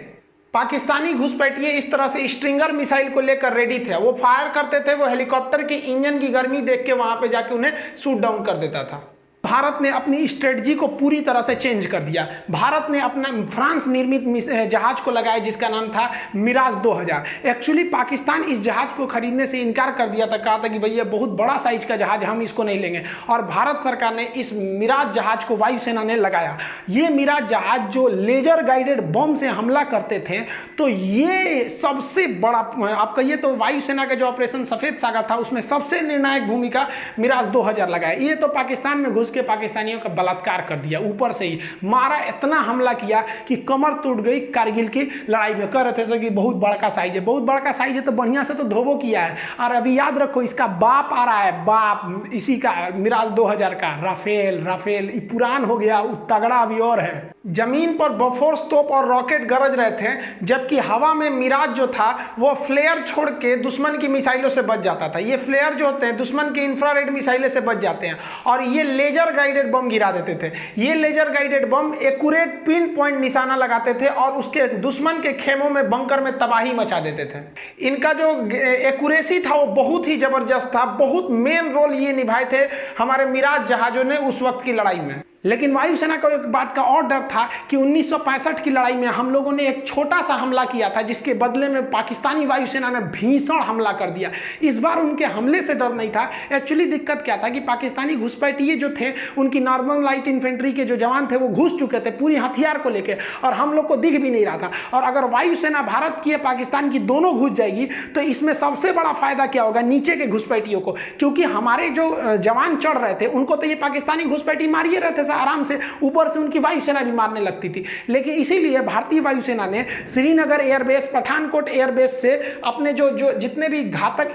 पाकिस्तानी घुसपैठिए इस तरह से स्ट्रिंगर मिसाइल को लेकर रेडी थे, वो फायर करते थे, वो हेलीकॉप्टर के इंजन की गर्मी देख के वहां पे जाके उन्हें शूट डाउन कर देता था। भारत ने अपनी स्ट्रेटजी को पूरी तरह से चेंज कर दिया। भारत ने अपना फ्रांस निर्मित जहाज को लगाया जिसका नाम था मिराज 2000। एक्चुअली पाकिस्तान इस जहाज को खरीदने से इनकार कर दिया था, कहा था कि भैया बहुत बड़ा साइज का जहाज, हम इसको नहीं लेंगे, और भारत सरकार ने इस मिराज जहाज को वायुसेना ने लगाया। ये मिराज जहाज जो लेजर गाइडेड बम से हमला करते थे, तो ये सबसे बड़ा, आप कहिए तो वायुसेना का जो ऑपरेशन सफेद सागर था उसमें सबसे निर्णायक भूमिका मिराज 2000 लगाया। ये तो पाकिस्तान में घुस के पाकिस्तानियों का बलात्कार कर दिया, ऊपर से ही मारा, इतना हमला किया कि कमर टूट गई कारगिल की लड़ाई में। कह रहे थे कि बहुत बड़ा साइज है, बहुत बड़ा साइज है तो बढ़िया से तो धोबो किया है। और अभी याद रखो इसका बाप आ रहा है, बाप इसी का मिराज 2000 का, राफेल पुरान हो गया, तगड़ा अभी और है। जमीन पर बफोर्स तोप और रॉकेट गरज रहे थे, जबकि हवा में मिराज जो था वो फ्लेयर छोड़ के दुश्मन की मिसाइलों से बच जाता था। ये फ्लेयर जो होते हैं दुश्मन की इंफ्रारेड मिसाइलें से बच जाते हैं, और ये लेजर गाइडेड बम गिरा देते थे। ये laser guided bomb accurate pin point निशाना लगाते थे और उसके दुश्मन के खेमों में, बंकर में तबाही मचा देते थे। इनका जो एक्यूरेसी था वो बहुत ही जबरदस्त था, बहुत मेन रोल ये निभाए थे हमारे मिराज जहाजों ने उस वक्त की लड़ाई में। लेकिन वायुसेना को एक बात का और डर था कि 1965 की लड़ाई में हम लोगों ने एक छोटा सा हमला किया था, जिसके बदले में पाकिस्तानी वायुसेना ने भीषण हमला कर दिया। इस बार उनके हमले से डर नहीं था। एक्चुअली दिक्कत क्या था कि पाकिस्तानी घुसपैठिए जो थे, उनकी नॉर्मल लाइट इन्फेंट्री के जो जवान थे वो घुस चुके थे पूरी हथियार को लेकर, और हम लोग को दिख भी नहीं रहा था। और अगर वायुसेना भारत की या पाकिस्तान की दोनों घुस जाएगी तो इसमें सबसे बड़ा फायदा क्या होगा, नीचे के घुसपैठियों को, क्योंकि हमारे जो जवान चढ़ रहे थे उनको तो ये पाकिस्तानी घुसपैठी मारिए रहते आराम से, ऊपर से उनकी वायुसेना भी मारने लगती थी। लेकिन इसीलिए भारतीय वायुसेना ने श्रीनगर एयरबेस, पठानकोट एयरबेस से अपने जो जितने भी घातक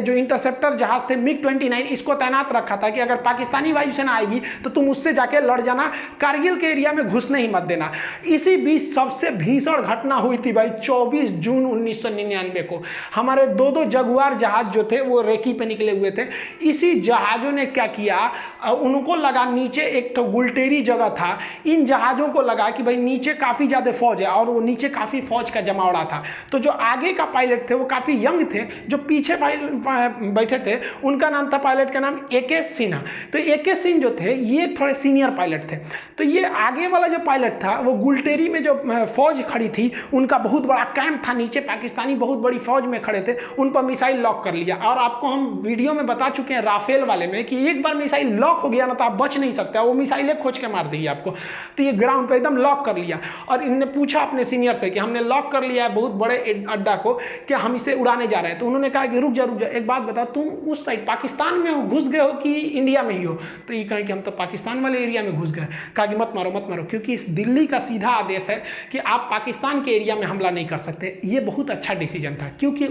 जो इंटरसेप्टर जहाज थे MiG-29, इसको तैनात रखा था कि अगर पाकिस्तानी वायुसेना आएगी तो तुम उससे जाके लड़ जाना, कारगिल के एरिया में घुसने ही मत देना। इसी बीच सबसे भीषण घटना हुई थी भाई 24 जून 1999 को। हमारे दो जगुआर जहाज जो थे वो रेकी पे निकले हुए थे। इसी जहाजों ने क्या किया, उनको लगा नीचे एक तो गुलटेरी जगह था, इन जहाज़ों को लगा कि भाई नीचे काफ़ी ज़्यादा फौज है और वो नीचे काफ़ी फौज का जमावड़ा था। तो जो आगे का पायलट थे वो काफ़ी यंग थे, जो पीछे बैठे थे उनका नाम था, पायलट का नाम AK सिन्हा। तो AK सिंह जो थे ये थोड़े सीनियर पायलट थे। तो ये आगे वाला जो पायलट था वो गुलटेरी में जो फौज खड़ी थी उनका बहुत बड़ा कैंप था, नीचे पाकिस्तानी बहुत बड़ी फौज में खड़े थे, उन पर मिसाइल लॉक कर लिया। और आपको हम वीडियो में बता चुके हैं राफेल वाले में कि एक बार मिसाइल लॉक हो गया ना तो आप बच नहीं सकते, वो मिसाइलें खोज के मार देगी आपको। तो ये ग्राउंड पे एकदम लॉक कर लिया और इन्होंने पूछा अपने सीनियर से कि हमने लॉक कर लिया है बहुत बड़े अड्डा को, कि हम इसे उड़ाने जा रहे हैं। तो उन्होंने कहा कि रुक जा एक बात बता, तुम उस साइड पाकिस्तान में हो, घुस गए हो कि इंडिया में ही हो? तो ये कहें कि हम तो पाकिस्तान वाले एरिया में घुस गए। कहा कि मत मारो, क्योंकि इस दिल्ली का सीधा आदेश है कि आप पाकिस्तान के एरिया में हमला नहीं कर सकते। ये बहुत अच्छा डिसीजन था, क्योंकि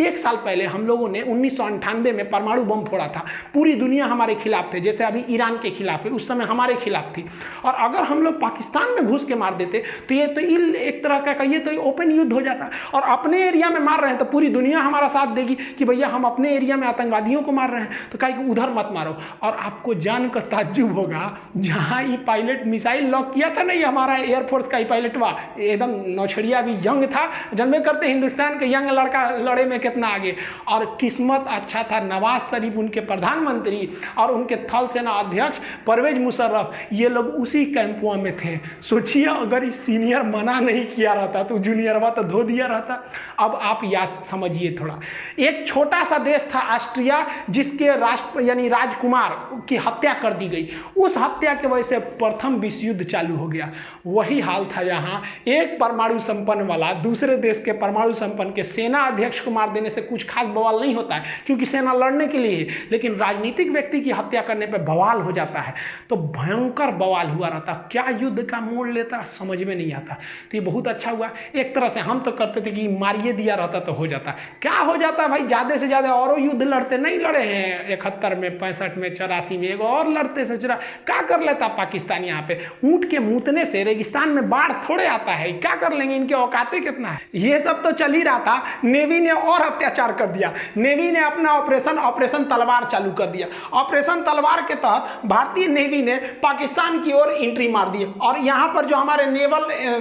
1 साल पहले हम लोगों ने 1998 में परमाणु बम फोड़ा था, पूरी दुनिया हमारे खिलाफ थे, जैसे अभी ईरान के खिलाफ है, उस समय हमारे खिलाफ थी। और अगर हम लोग पाकिस्तान में घुस के मार देते तो ये तो एक तरह का ये तो ओपन युद्ध हो जाता। और अपने एरिया में मार रहे हैं तो पूरी दुनिया हमारा साथ देगी कि भैया हम अपने एरिया में आतंकवादियों को मार रहे हैं, तो कहा कि उधर मत मारो। और आपको जानकर ताज्जुब होगा, जहाँ ये पायलट मिसाइल लॉक किया था ना, ये हमारा एयरफोर्स का ही पायलट हुआ, एकदम नौछड़िया भी यंग था, जन्मे करते हिंदुस्तान के यंग लड़का लड़े में कितना आगे। और किस्मत अच्छा था, नवाज शरीफ उनके प्रधानमंत्री और उनके थल सेना अध्यक्ष परवेज मुशर्रफ, ये लोग उसी कैंपुआ में थे। सोचिए अगर सीनियर मना नहीं किया रहता तो जूनियर हुआ तो धो दिया रहता। अब आप याद समझिए थोड़ा, एक छोटा सा देश था ऑस्ट्रिया, जिसके राजकुमार की हत्या कर दी गई, उस हत्या की वजह से प्रथम विश्व युद्ध चालू हो गया। वही हाल था यहाँ, एक परमाणु संपन्न वाला दूसरे देश के परमाणु संपन्न के सेना अध्यक्ष को मार देने से कुछ खास बवाल नहीं होता है, क्योंकि सेना लड़ने के लिए, लेकिन राजनीतिक व्यक्ति की हत्या करने पर बवाल हो जाता है। तो भयंकर बवाल हुआ रहता, क्या युद्ध का मोड़ लेता समझ में नहीं आता। तो ये बहुत अच्छा हुआ, एक तरह से हम तो करते थे कि मारिए दिया रहता तो हो जाता। क्या हो जाता भाई, ज़्यादा से ज़्यादा और युद्ध लड़ते, नहीं लड़े हैं 71 में, 65 में, 84 में, एक और लड़ते से चुरा, क्या कर लेता पाकिस्तान यहाँ पे? ऊँट के मूतने से रेगिस्तान में बाढ़ थोड़े आता है, क्या कर लेंगे, इनके औकाते कितना है। ये सब तो चल ही रहा था, नेवी ने और अत्याचार कर दिया। नेवी ने अपना ऑपरेशन तलवार चालू कर दिया। ऑपरेशन तलवार के तहत भारतीय नेवी ने पाकिस्तान की ओर एंट्री मार दी और यहाँ पर जो हमारे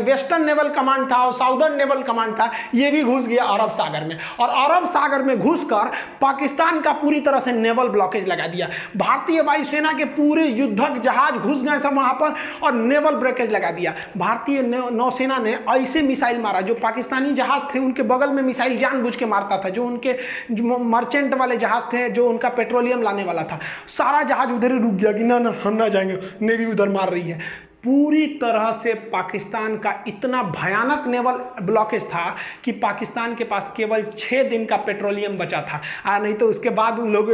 वेस्टर्न नेवल कमांड था और साउदर्न नेवल कमांड था, ये भी घुस गया अरब सागर में। और अरब सागर में घुसकर पाकिस्तान का पूरी तरह से नेवल ब्लॉकेज लगा दिया। भारतीय वायुसेना के पूरे युद्धक जहाज घुस गए सब वहाँ पर और नेवल ब्लॉकेज लगा दिया। भारतीय नौसेना ने ऐसे मिसाइल मारा, जो पाकिस्तानी जहाज थे उनके बगल में मिसाइल जानबूझ के मारता था, जो उनके मर्चेंट वाले जहाज थे, जो उनका पेट्रोलियम लाने वाला था, सारा जहाज उधर ही रुक गया कि ना हम ना जाएंगे, नेवी उधर मार रही है। पूरी तरह से पाकिस्तान का इतना भयानक नेवल ब्लॉकेज था कि पाकिस्तान के पास केवल 6 दिन का पेट्रोलियम बचा था, नहीं तो उसके बाद उन लोग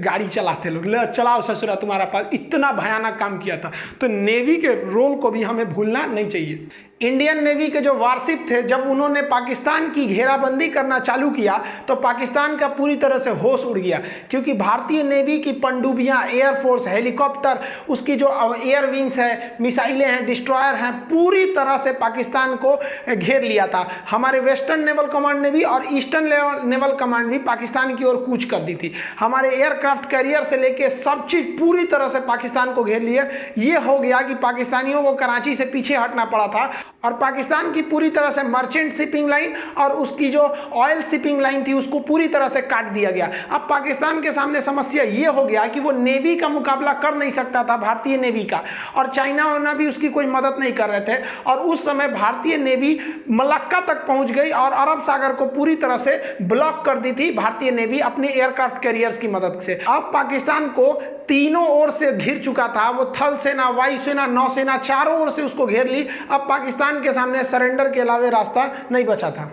गाड़ी चलाते, लोग चलाओ ससुरा तुम्हारा पास, इतना भयानक काम किया था। तो नेवी के रोल को भी हमें भूलना नहीं चाहिए। इंडियन नेवी के जो वारशिप थे, जब उन्होंने पाकिस्तान की घेराबंदी करना चालू किया तो पाकिस्तान का पूरी तरह से होश उड़ गया, क्योंकि भारतीय नेवी की पनडुब्बियां, एयरफोर्स, हेलीकॉप्टर, उसकी जो एयर विंग्स है, मिसाइलें हैं, डिस्ट्रॉयर हैं, पूरी तरह से पाकिस्तान को घेर लिया था। हमारे वेस्टर्न नेवल कमांड ने भी और ईस्टर्न नेवल कमांड भी पाकिस्तान की ओर कूच कर दी थी। हमारे एयरक्राफ्ट कैरियर से लेके सब चीज़ पूरी तरह से पाकिस्तान को घेर लिया। ये हो गया कि पाकिस्तानियों को कराची से पीछे हटना पड़ा था और पाकिस्तान की पूरी तरह से मर्चेंट शिपिंग लाइन और उसकी जो ऑयल शिपिंग लाइन थी उसको पूरी तरह से काट दिया गया। अब पाकिस्तान के सामने समस्या ये हो गया कि वो नेवी का मुकाबला कर नहीं सकता था, भारतीय नेवी का, और चाइना वाइना भी उसकी कोई मदद नहीं कर रहे थे। और उस समय भारतीय नेवी मलक्का तक पहुंच गई और अरब सागर को पूरी तरह से ब्लॉक कर दी थी भारतीय नेवी अपने एयरक्राफ्ट कैरियर्स की मदद से। अब पाकिस्तान को तीनों ओर से घिर चुका था, वो थल सेना, वायुसेना, नौसेना, चारों ओर से उसको घेर ली। अब पाकिस्तान के सामने सरेंडर के अलावा रास्ता नहीं बचा था।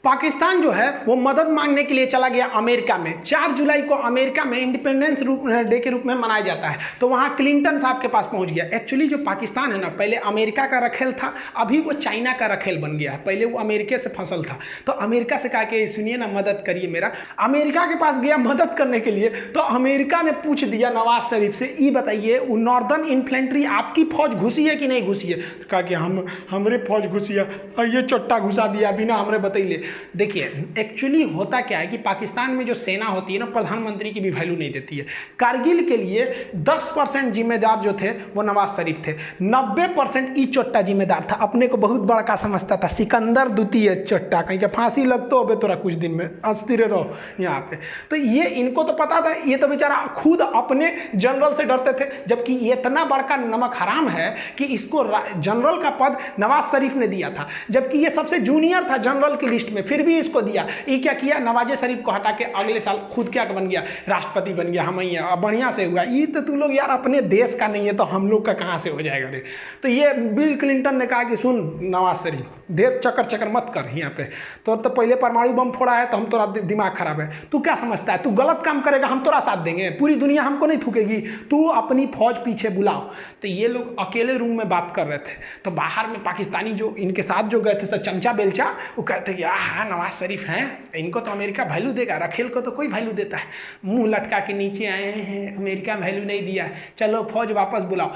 पाकिस्तान जो है वो मदद मांगने के लिए चला गया अमेरिका में। 4 जुलाई को अमेरिका में इंडिपेंडेंस डे के रूप में मनाया जाता है, तो वहाँ क्लिंटन साहब के पास पहुँच गया। एक्चुअली जो पाकिस्तान है ना, पहले अमेरिका का रखेल था, अभी वो चाइना का रखेल बन गया है। पहले वो अमेरिका से फसल था, तो अमेरिका से कहा कि सुनिए ना, मदद करिए मेरा। अमेरिका के पास गया मदद करने के लिए, तो अमेरिका ने पूछ दिया नवाज शरीफ से, ये बताइए वो नॉर्दर्न इन्फ्लेंट्री आपकी फौज घुसी है कि नहीं घुसी है? तो कहा कि हमारे फौज घुसी है, ये चट्टा घुसा दिया बिना हमरे बतैले। देखिए एक्चुअली होता क्या है कि पाकिस्तान में जो सेना होती है ना, प्रधानमंत्री की भी वैल्यू नहीं देती है। कारगिल के लिए 10% जिम्मेदार जो थे वो नवाज शरीफ थे, 90% ई चोट्टा जिम्मेदार था, अपने को बहुत बड़का समझता था, सिकंदर द्वितीय चोट्टा, कहीं के फांसी लगतो हो तोरा कुछ दिन में, अस्थिर रहो यहाँ पे। तो ये इनको तो पता था, ये तो बेचारा खुद अपने जनरल से डरते थे, जबकि ये इतना बड़का नमक हराम है कि इसको जनरल का पद नवाज शरीफ ने दिया था, जबकि ये सबसे जूनियर था जनरल की लिस्ट में, फिर भी इसको दिया। ये क्या किया, नवाज शरीफ को हटा के अगले साल खुद क्या बन गया, राष्ट्रपति बन गया। हम ही बढ़िया से हुआ। ये तो तू लोग यार अपने देश का नहीं है तो हम लोग का कहाँ से हो जाएगा रे। तो ये बिल क्लिंटन ने कहा कि सुन नवाज शरीफ, देर चक्कर मत कर यहाँ पे, तो पहले परमाणु बम फोड़ा है तो हम तोरा दिमाग खराब है, तू क्या समझता है, तू गलत काम करेगा हम तोरा साथ देंगे, पूरी दुनिया हमको नहीं थूकेगी, तू अपनी फौज पीछे बुलाओ। तो ये लोग अकेले रूम में बात कर रहे थे, तो बाहर में पाकिस्तानी जो इनके साथ जो गए थे सब चमचा बेलचा, वो कहते कि हाँ नवाज शरीफ हैं, इनको तो अमेरिका वैल्यू देगा, रखेल को तो कोई वैल्यू देता है, मुंह लटका के नीचे आए हैं, अमेरिका वैल्यू नहीं दिया है, चलो फौज वापस बुलाओ।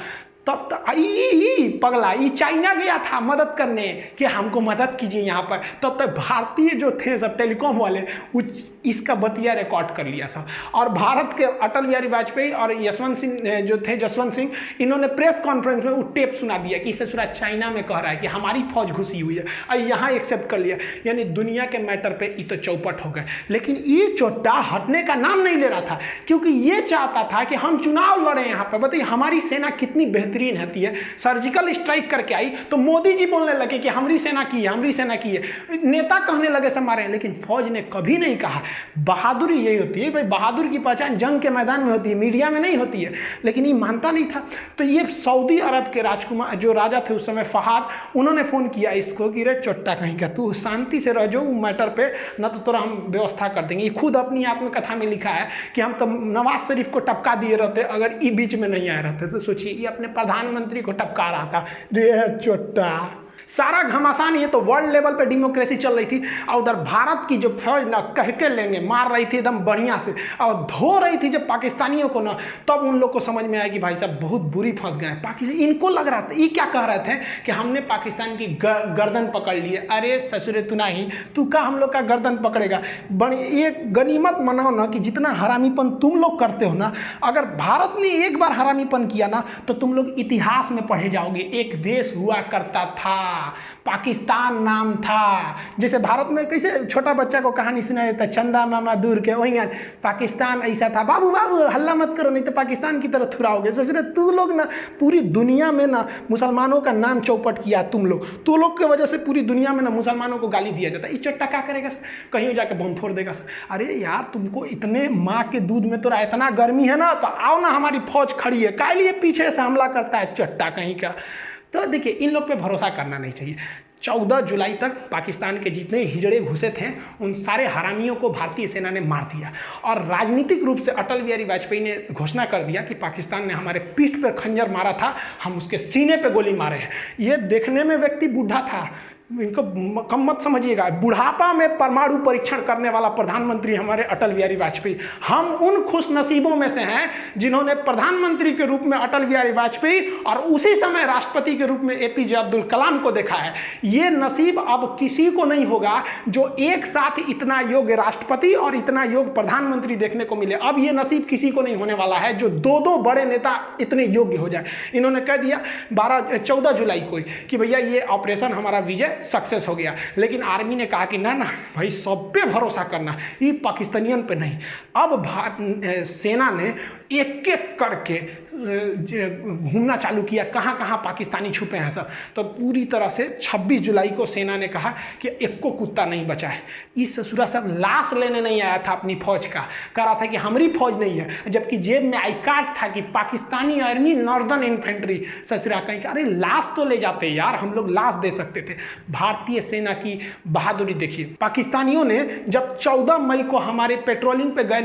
तब तक पगला ये चाइना गया था मदद करने कि हमको मदद कीजिए यहाँ पर, तब तक भारतीय जो थे सब टेलीकॉम वाले इसका बतिया रिकॉर्ड कर लिया सब। और भारत के अटल बिहारी वाजपेयी और यशवंत सिंह जो थे, जसवंत सिंह, इन्होंने प्रेस कॉन्फ्रेंस में वो टेप सुना दिया कि इसे सुना चाइना में कह रहा है कि हमारी फौज घुसी हुई है, और यहाँ एक्सेप्ट कर लिया। यानी दुनिया के मैटर पर ये तो चौपट हो गए। लेकिन ये चोट्टा हटने का नाम नहीं ले रहा था, क्योंकि ये चाहता था कि हम चुनाव लड़े यहाँ पर। बताइए हमारी सेना कितनी बेहतरीन होती है, सर्जिकल स्ट्राइक करके आई तो मोदी जी बोलने लगे कि हमारी सेना की है, हमारी सेना की है, नेता कहने लगे सब मारे। लेकिन फौज ने कभी नहीं कहा। बहादुरी यही होती है भाई, बहादुर की पहचान जंग के मैदान में होती है, मीडिया में नहीं होती है। लेकिन ये मानता नहीं था। तो ये सऊदी अरब के राजकुमार जो राजा थे उस समय फहाद, उन्होंने फोन किया इसको कि रे चोट्टा कहीं का, तू शांति से रह जाओ मैटर पे, न तो तुरा हम व्यवस्था कर देंगे। ये खुद अपनी आत्मकथा में लिखा है कि हम तो नवाज शरीफ को टपका दिए रहते अगर ये बीच में नहीं आए रहते। तो सोचिए ये अपने प्रधानमंत्री को टपका रहा था, रे चोट्टा। सारा घमासान, ये तो वर्ल्ड लेवल पे डेमोक्रेसी चल रही थी, और उधर भारत की जो फौज ना कह के लेंगे मार रही थी एकदम बढ़िया से, और धो रही थी जब पाकिस्तानियों को ना, तब उन लोग को समझ में आया कि भाई साहब बहुत बुरी फंस गए पाकिस्तान। इनको लग रहा था, ये क्या कह रहे थे कि हमने पाकिस्तान की गर्दन पकड़ ली है। अरे ससुरे तू नहीं, तू का हम लोग का गर्दन पकड़ेगा। बड़ी एक गनीमत मनाओ ना कि जितना हरामीपन तुम लोग करते हो ना, अगर भारत ने एक बार हरामीपन किया ना तो तुम लोग इतिहास में पढ़े जाओगे। एक देश हुआ करता था, पाकिस्तान नाम था। जैसे भारत में कैसे छोटा बच्चा को कहानी सुनाया जाता है, चंदा मामा दूर के, वही पाकिस्तान ऐसा था, बाबू बाबू हल्ला मत करो नहीं तो पाकिस्तान की तरह थुराओगे। सोच रहे तू लोग ना पूरी दुनिया में ना मुसलमानों का नाम चौपट किया तुम लोग, तू लोग की वजह से पूरी दुनिया में ना मुसलमानों को गाली दिया जाता है। ये चट्टा क्या करेगा, कहीं जाके बम फोड़ देगा। अरे यार तुमको इतने माँ के दूध में तो इतना गर्मी है ना, तो आओ ना हमारी फौज खड़ी है, काय लिए पीछे से हमला करता है चट्टा कहीं का। तो देखिए इन लोग पे भरोसा करना नहीं चाहिए। 14 जुलाई तक पाकिस्तान के जितने हिजड़े घुसे थे उन सारे हरामियों को भारतीय सेना ने मार दिया, और राजनीतिक रूप से अटल बिहारी वाजपेयी ने घोषणा कर दिया कि पाकिस्तान ने हमारे पीठ पर खंजर मारा था, हम उसके सीने पे गोली मारे हैं। ये देखने में व्यक्ति बूढ़ा था, इनको कम मत समझिएगा। बुढ़ापा में परमाणु परीक्षण करने वाला प्रधानमंत्री हमारे अटल बिहारी वाजपेयी। हम उन खुश नसीबों में से हैं जिन्होंने प्रधानमंत्री के रूप में अटल बिहारी वाजपेयी और उसी समय राष्ट्रपति के रूप में एपीजे अब्दुल कलाम को देखा है। ये नसीब अब किसी को नहीं होगा जो एक साथ इतना योग्य राष्ट्रपति और इतना योग्य प्रधानमंत्री देखने को मिले। अब ये नसीब किसी को नहीं होने वाला है जो दो बड़े नेता इतने योग्य हो जाए। इन्होंने कह दिया 14 जुलाई को कि भैया ये ऑपरेशन हमारा विजय सक्सेस हो गया, लेकिन आर्मी ने कहा कि ना ना भाई सब पे भरोसा करना, ये पाकिस्तानियन पे नहीं। अब सेना ने एक एक करके घूमना चालू किया, कहाँ कहाँ पाकिस्तानी छुपे हैं सब। तो पूरी तरह से 26 जुलाई को सेना ने कहा कि एक को कुत्ता नहीं बचा है। इस ससुरा सब लाश लेने नहीं आया था अपनी फौज का, कह रहा था कि हमारी फौज नहीं है, जबकि जेब में आई कार्ड था कि पाकिस्तानी आर्मी नॉर्दर्न इन्फेंट्री। ससुरा कहीं कि अरे लाश तो ले जाते यार, हम लोग लाश दे सकते थे। भारतीय सेना की बहादुरी देखिए। पाकिस्तानियों ने जब 14 मई को हमारे पेट्रोलिंग पे गए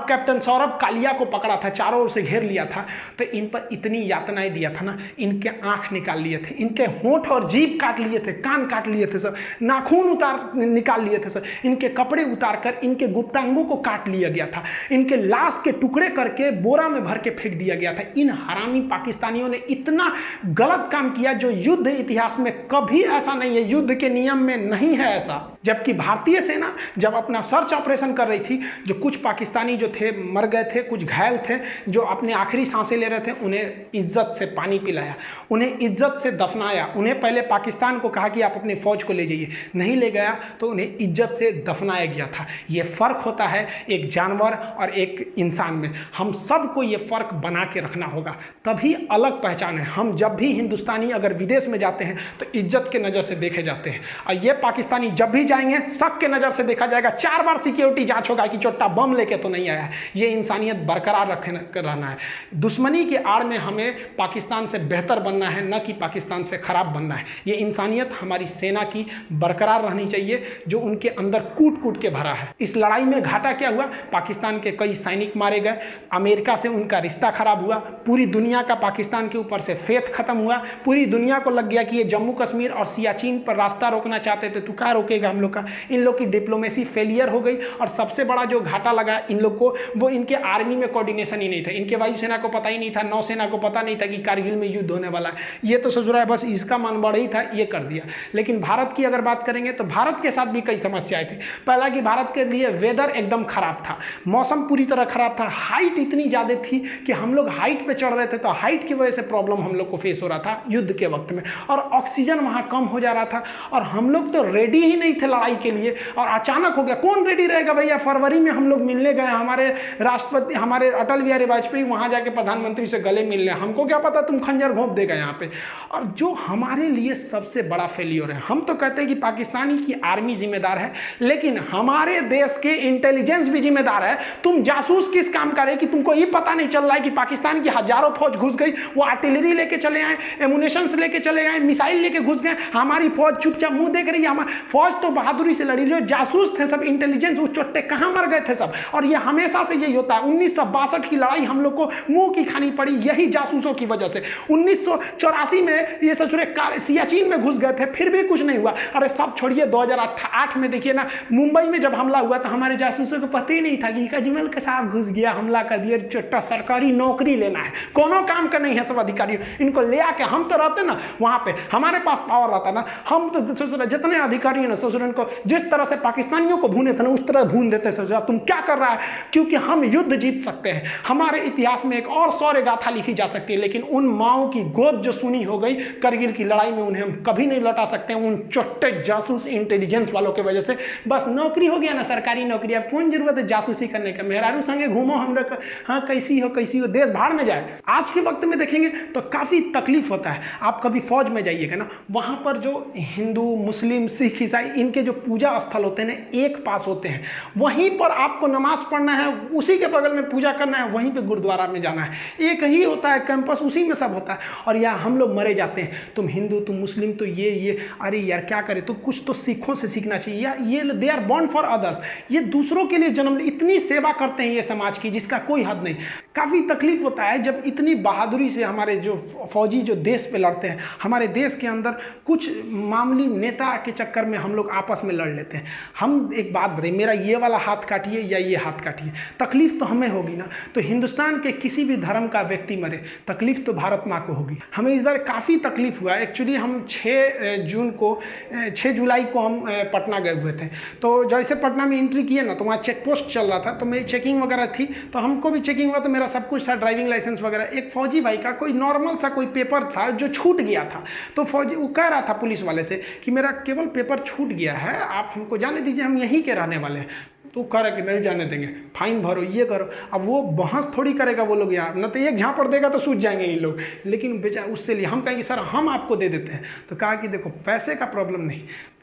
कैप्टन सौरभ कालिया को पकड़ा था, चारों ओर से घेर लिया था, तो इन पर इतनी यातनाएं दिया था ना, इनके आंख निकाल लिए थे, इनके होंठ और जीभ काट लिए थे, कान काट लिए थे सब, नाखून निकाल लिए थे सब, इनके कपड़े उतार कर इनके गुप्तांगों को काट लिया गया था, इनके लाश के टुकड़े करके बोरा में भर के फेंक दिया गया था। इन हरामी पाकिस्तानियों ने इतना गलत काम किया जो युद्ध इतिहास में कभी ऐसा नहीं है, युद्ध के नियम में नहीं है ऐसा। जबकि भारतीय सेना जब अपना सर्च ऑपरेशन कर रही थी, जो कुछ पाकिस्तानी जो थे मर गए थे, कुछ घायल थे, जो अपने आखिरी सांसें ले रहे थे, उन्हें इज्जत से पानी पिलाया, उन्हें इज्जत से दफनाया। उन्हें पहले पाकिस्तान को कहा कि आप अपनी फ़ौज को ले जाइए, नहीं ले गया तो उन्हें इज्जत से दफनाया गया था। ये फ़र्क होता है एक जानवर और एक इंसान में। हम सबको ये फ़र्क बना के रखना होगा, तभी अलग पहचान है। हम जब भी हिंदुस्तानी अगर विदेश में जाते हैं तो इज्जत के नज़र से देखे जाते हैं, और ये पाकिस्तानी जब भी जाएंगे शक के नज़र से देखा जाएगा। 4 बार सिक्योरिटी जांच होगा कि चोट्टा बम लेके तो नहीं आया है। ये इंसानियत बरकरार रहना है। दुश्मनी के आड़ में हमें पाकिस्तान से बेहतर बनना है, न कि पाकिस्तान से खराब बनना है। ये इंसानियत हमारी सेना की बरकरार रहनी चाहिए, जो उनके अंदर कूट कूट के भरा है। इस लड़ाई में घाटा क्या हुआ? पाकिस्तान के कई सैनिक मारे गए, अमेरिका से उनका रिश्ता खराब हुआ, पूरी दुनिया का पाकिस्तान के ऊपर से फेथ खत्म हुआ। पूरी दुनिया को लग गया कि ये जम्मू कश्मीर और सियाचिन पर रास्ता रोकना चाहते थे, तो क्या रोकेगा हम लोग का? इन लोग की डिप्लोमेसी फेलियर हो गई। और सबसे बड़ा जो घाटा लगा इन लोग को, वो इनके आर्मी में कोऑर्डिनेशन ही नहीं था। इनके वायुसेना को पता ही नहीं था, नौसेना को पता नहीं था कि कारगिल में युद्ध होने वाला है। ये तो सोच रहा है बस इसका मन बढ़ ही था, ये कर दिया। लेकिन भारत की अगर बात करेंगे तो भारत के साथ भी कई समस्याएं थी। पहला कि भारत के लिए वेदर एकदम खराब था, मौसम पूरी तरह खराब था। हाइट इतनी ज़्यादा थी कि हम लोग हाइट पे चढ़ रहे थे, तो हाइट की वजह से प्रॉब्लम हम लोग को फेस हो रहा था युद्ध के वक्त में। और ऑक्सीजन वहाँ कम हो जा रहा था, और हम लोग तो रेडी ही नहीं थे लड़ाई के लिए। और अचानक हो गया, कौन रेडी रहेगा भैया? फरवरी में हम लोग मिलने गए, हमारे राष्ट्रपति, हमारे अटल बिहारी वाजपेयी वहाँ जाके प्रधानमंत्री से गले मिलने, हमको क्या पता तुम खंजर घोंप देगा यहाँ पे। और जो हमारे लिए सबसे बड़ा फेलियर है, हम तो कहते हैं कि पाकिस्तानी की आर्मी जिम्मेदार है, लेकिन हमारे देश के इंटेलिजेंस भी जिम्मेदार है। तुम जासूस किस काम का रहे कि तुमको ये पता नहीं चल रहा है कि पाकिस्तान की हजारों फौज घुस गई, वो आर्टिलरी लेके चले आए, एमुनेशन लेके चले आए, मिसाइल लेके घुस गए, हमारी फौज चुपचाप मुंह देख रही है। हमारी फौज तो बहादुरी से लड़ी, जो जासूस थे सब, इंटेलिजेंस, वो चोट्टे कहाँ मर गए थे सब। और ये हमेशा से यही होता है। 1962 की लड़ाई हम लोग को मुंह की खानी पड़ी यही जासूसों की वजह से। 1984 में ये ससुरे सियाचिन में घुस गए थे, फिर भी कुछ नहीं हुआ। अरे सब छोड़िए, 2008 में देखिए ना, मुंबई में जब हमला हुआ तो हमारे जासूसों को पता ही नहीं था कि अजमल के साथ घुस गया, हमला कर दिया। चोट्टा सरकारी नौकरी लेना है, कोनो काम का नहीं है सब अधिकारी, इनको ले आके हम तो रहते ना वहाँ पे, हमारे पास पावर रहता ना, हम तो ससुरा जितने अधिकारी हैं ना ससुर, इनको जिस तरह से पाकिस्तानियों को भूने थे ना उस तरह भून देते। ससुरा तुम क्या कर रहा है? क्योंकि हम युद्ध जीत सकते हैं। हमारे इतिहास में एक और शौर्य गाथा लिखी जा सकती है, लेकिन उन माओं की गोद जो सुनी हो गई करगिल की लड़ाई में, उन्हें हम कभी नहीं लौटा सकते हैं। उन चोट्टे जासूस इंटेलिजेंस वालों की वजह से। बस नौकरी हो गया ना, सरकारी नौकरी, अब कौन जरूरत है जासूसी करने का? मेहरारू संगे घूमो, हम लोग हाँ कैसी हो देश भाड़ में जाए। आज के वक्त में देखेंगे तो काफ़ी तकलीफ होता है। आप कभी फौज में जाइएगा ना, वहाँ पर जो हिंदू, मुस्लिम, सिख, ईसाई, इनके जो पूजा स्थल होते हैं ना, एक पास होते हैं। वहीं पर आपको नमाज पढ़ना है, उसी के बगल में पूजा करना है, वहीं पे गुरुद्वारा में जाना है, एक ही होता है कैंपस, उसी में सब होता है। और यहाँ हम लोग मरे जाते हैं, तुम हिंदू, तुम मुस्लिम, तो ये अरे यार क्या करे, तो कुछ तो सिखों से सीखना चाहिए। या ये they are born for others, ये दूसरों के लिए जन्म, इतनी सेवा करते हैं ये समाज की जिसका कोई हद नहीं। काफ़ी तकलीफ होता है जब इतनी बहादुरी से हमारे जो फौजी जो देश पे लड़ते हैं, हमारे देश के अंदर कुछ मामूली नेता के चक्कर में हम लोग आपस में लड़ लेते हैं। हम एक बात बताइए, मेरा ये वाला हाथ काटिए या ये हाथ काटिए, तकलीफ तो हमें होगी ना। तो हिंदुस्तान के किसी भी धर्म का व्यक्ति मरे, तकलीफ तो भारत माँ को होगी। हमें इस बार काफ़ी तकलीफ हुआ। एक्चुअली हम 6 जुलाई को हम पटना गए हुए थे। तो जैसे पटना में एंट्री किए ना, तो वहाँ चेक पोस्ट चल रहा था, तो मेरी चेकिंग वगैरह थी, तो हमको भी चेकिंग हुआ, तो मेरा सब कुछ था, ड्राइविंग लाइसेंस वगैरह। एक फौजी भाई का कोई नॉर्मल सा कोई पेपर था जो छूट गया था, तो फौजी वो कह रहा था पुलिस वाले से कि मेरा केवल पेपर छूट गया है, आप हमको जाने दीजिए, हम यहीं के रहने वाले हैं। तो कह रहा कि नहीं जाने देंगे, फाइन भरो, ये करो। अब वो बहस थोड़ी करेगा वो लोग यार, न तो एक झापड़ देगा तो सूझ जाएंगे ये लोग। लेकिन बेचारा उससे लिए हम कहेंगे सर हम आपको दे देते हैं, तो कहा कि देखो पैसे का प्रॉब्लम नहीं,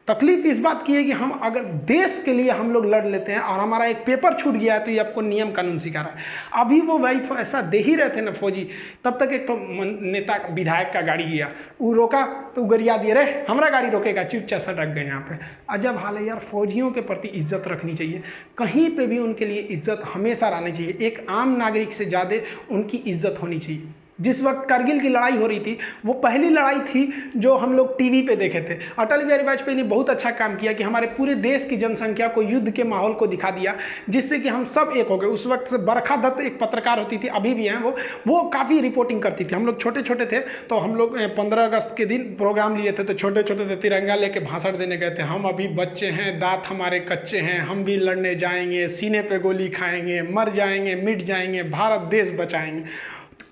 तकलीफ इस बात की है कि हम अगर देश के लिए हम लोग लड़ लेते हैं और हमारा एक पेपर छूट गया है तो ये आपको नियम कानून सिखा रहा है। अभी वो भाई ऐसा दे ही रहे थे ना फौजी, तब तक एक तो नेता विधायक का गाड़ी गया, वो रोका तो गरिया दिए, रहे हमारा गाड़ी रोकेगा, चुपचाप सटक गए। यहाँ पे अजब हाल है यार। फौजियों के प्रति इज्जत रखनी चाहिए, कहीं पे भी उनके लिए इज्जत हमेशा रहनी चाहिए। एक आम नागरिक से ज़्यादा उनकी इज्जत होनी चाहिए। जिस वक्त करगिल की लड़ाई हो रही थी वो पहली लड़ाई थी जो हम लोग टीवी पे देखे थे। अटल बिहारी वाजपेयी ने बहुत अच्छा काम किया कि हमारे पूरे देश की जनसंख्या को युद्ध के माहौल को दिखा दिया, जिससे कि हम सब एक हो गए। उस वक्त से बरखा दत्त एक पत्रकार होती थी, अभी भी हैं वो काफ़ी रिपोर्टिंग करती थी। हम लोग छोटे छोटे थे तो हम लोग 15 अगस्त के दिन प्रोग्राम लिए थे, तो छोटे छोटे थे, तिरंगा लेके भाषण देने गए थे। हम अभी बच्चे हैं, दांत हमारे कच्चे हैं, हम भी लड़ने जाएंगे, सीने पे गोली खाएंगे, मर जाएंगे, मिट जाएंगे, भारत देश बचाएंगे।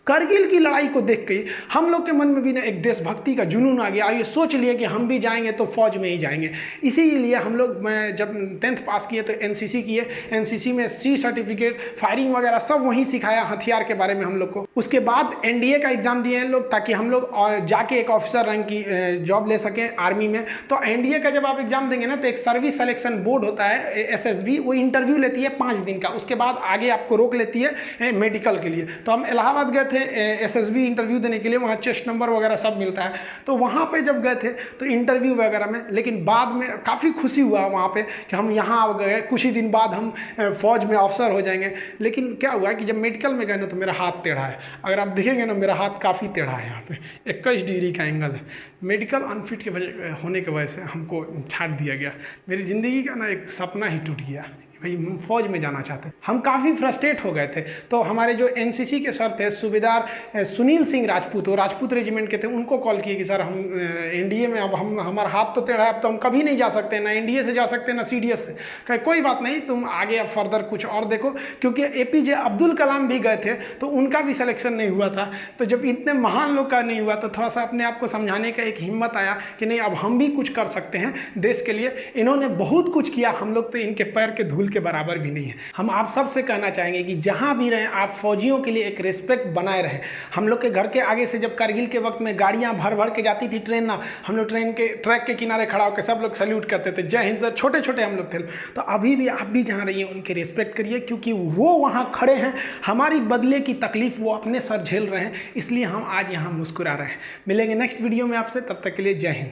करगिल की लड़ाई को देख के हम लोग के मन में भी ना एक देशभक्ति का जुनून आ गया। ये सोच लिए कि हम भी जाएंगे तो फौज में ही जाएंगे। इसीलिए हम लोग, मैं जब 10th पास किए तो एनसीसी किए। एनसीसी में सी सर्टिफिकेट, फायरिंग वगैरह सब वहीं सिखाया, हथियार के बारे में हम लोग को। उसके बाद एनडीए का एग्ज़ाम दिए हैं लोग, ताकि हम लोग जाके एक ऑफिसर रैंक की जॉब ले सकें आर्मी में। तो एनडीए का जब आप एग्ज़ाम देंगे ना तो एक सर्विस सिलेक्शन बोर्ड होता है SSB, वो इंटरव्यू लेती है 5 दिन का। उसके बाद आगे आपको रोक लेती है मेडिकल के लिए। तो हम इलाहाबाद गए थे SSB इंटरव्यू देने के लिए, वहाँ चेस्ट नंबर वगैरह सब मिलता है। तो वहाँ पे जब गए थे तो इंटरव्यू वगैरह में, लेकिन बाद में काफ़ी खुशी हुआ वहाँ पे कि हम यहाँ आ गए, कुछ ही दिन बाद हम फौज में अफसर हो जाएंगे। लेकिन क्या हुआ कि जब मेडिकल में गए ना तो मेरा हाथ टेढ़ा है। अगर आप देखेंगे ना मेरा हाथ काफ़ी टेढ़ा है, यहाँ पे 21 डिग्री का एंगल है। मेडिकल अनफिट के वजह होने की वजह से हमको छाट दिया गया। मेरी ज़िंदगी का ना एक सपना ही टूट गया, भाई फौज में जाना चाहते हैं। हम काफ़ी फ्रस्ट्रेट हो गए थे। तो हमारे जो एनसीसी के सर थे सूबेदार सुनील सिंह राजपूत, वो राजपूत रेजिमेंट के थे, उनको कॉल किए कि सर हम एनडीए में, अब हम हमारा हाथ तो टेढ़ा है, अब तो हम कभी नहीं जा सकते, ना एनडीए से जा सकते ना सीडीएस से। कहे कोई बात नहीं, तुम आगे अब फर्दर कुछ और देखो, क्योंकि APJ अब्दुल कलाम भी गए थे तो उनका भी सिलेक्शन नहीं हुआ था। तो जब इतने महान लोग का नहीं हुआ तो थोड़ा सा अपने आप को समझाने का एक हिम्मत आया कि नहीं अब हम भी कुछ कर सकते हैं देश के लिए। इन्होंने बहुत कुछ किया, हम लोग तो इनके पैर के धूल के बराबर भी नहीं है। हम आप सबसे कहना चाहेंगे कि जहां भी रहें आप फौजियों के लिए एक रिस्पेक्ट बनाए रहें। हम लोग के घर के आगे से जब करगिल के वक्त में गाड़ियां भर भर के जाती थी, ट्रेन ना, हम लोग ट्रेन के ट्रैक के किनारे खड़ा होकर सब लोग सैल्यूट करते थे, जय हिंद सर। छोटे छोटे हम लोग थे। तो अभी भी आप भी जहाँ रहिए उनके रिस्पेक्ट करिए, क्योंकि वो वहाँ खड़े हैं, हमारी बदले की तकलीफ वो अपने सर झेल रहे हैं, इसलिए हम आज यहाँ मुस्कुरा रहे हैं। मिलेंगे नेक्स्ट वीडियो में आपसे, तब तक के लिए जय हिंद।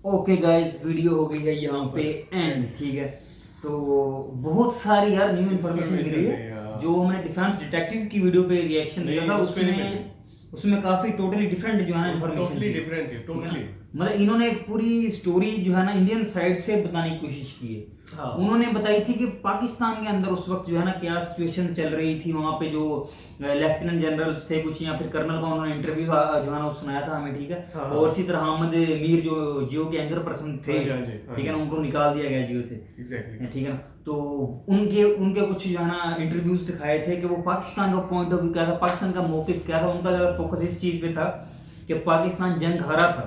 ओके गाइस, वीडियो हो गई है यहाँ पे एंड, ठीक है। तो बहुत सारी यार न्यू इन्फॉर्मेशन मिली है। जो हमने डिफेंस डिटेक्टिव की वीडियो पे रिएक्शन दिया था उसमें काफी टोटली डिफरेंट जो है ना इन्फॉर्मेशन, टोटली डिफरेंट थी, टोटली मतलब इन्होंने एक पूरी स्टोरी जो है ना इंडियन साइड से बताने की कोशिश की है। हाँ। उन्होंने बताई थी कि पाकिस्तान के अंदर उस वक्त जो है ना क्या सिचुएशन चल रही थी, वहाँ पे जो लेफ्टिनेंट जनरल्स थे कुछ या फिर कर्नल का उन्होंने इंटरव्यू जो है ना सुनाया था हमें, ठीक है। हाँ। और इसी तरह अहमद मीर जो जियो के एंकर पर्सन थे, ठीक है ना, उनको निकाल दिया गया जियो से, ठीक है ना। तो उनके कुछ जो है ना इंटरव्यूज दिखाए थे कि वो पाकिस्तान का पॉइंट ऑफ व्यू क्या था, पाकिस्तान का मौकिफ क्या था। उनका ज्यादा फोकस इस चीज पे था कि पाकिस्तान जंग हारा था,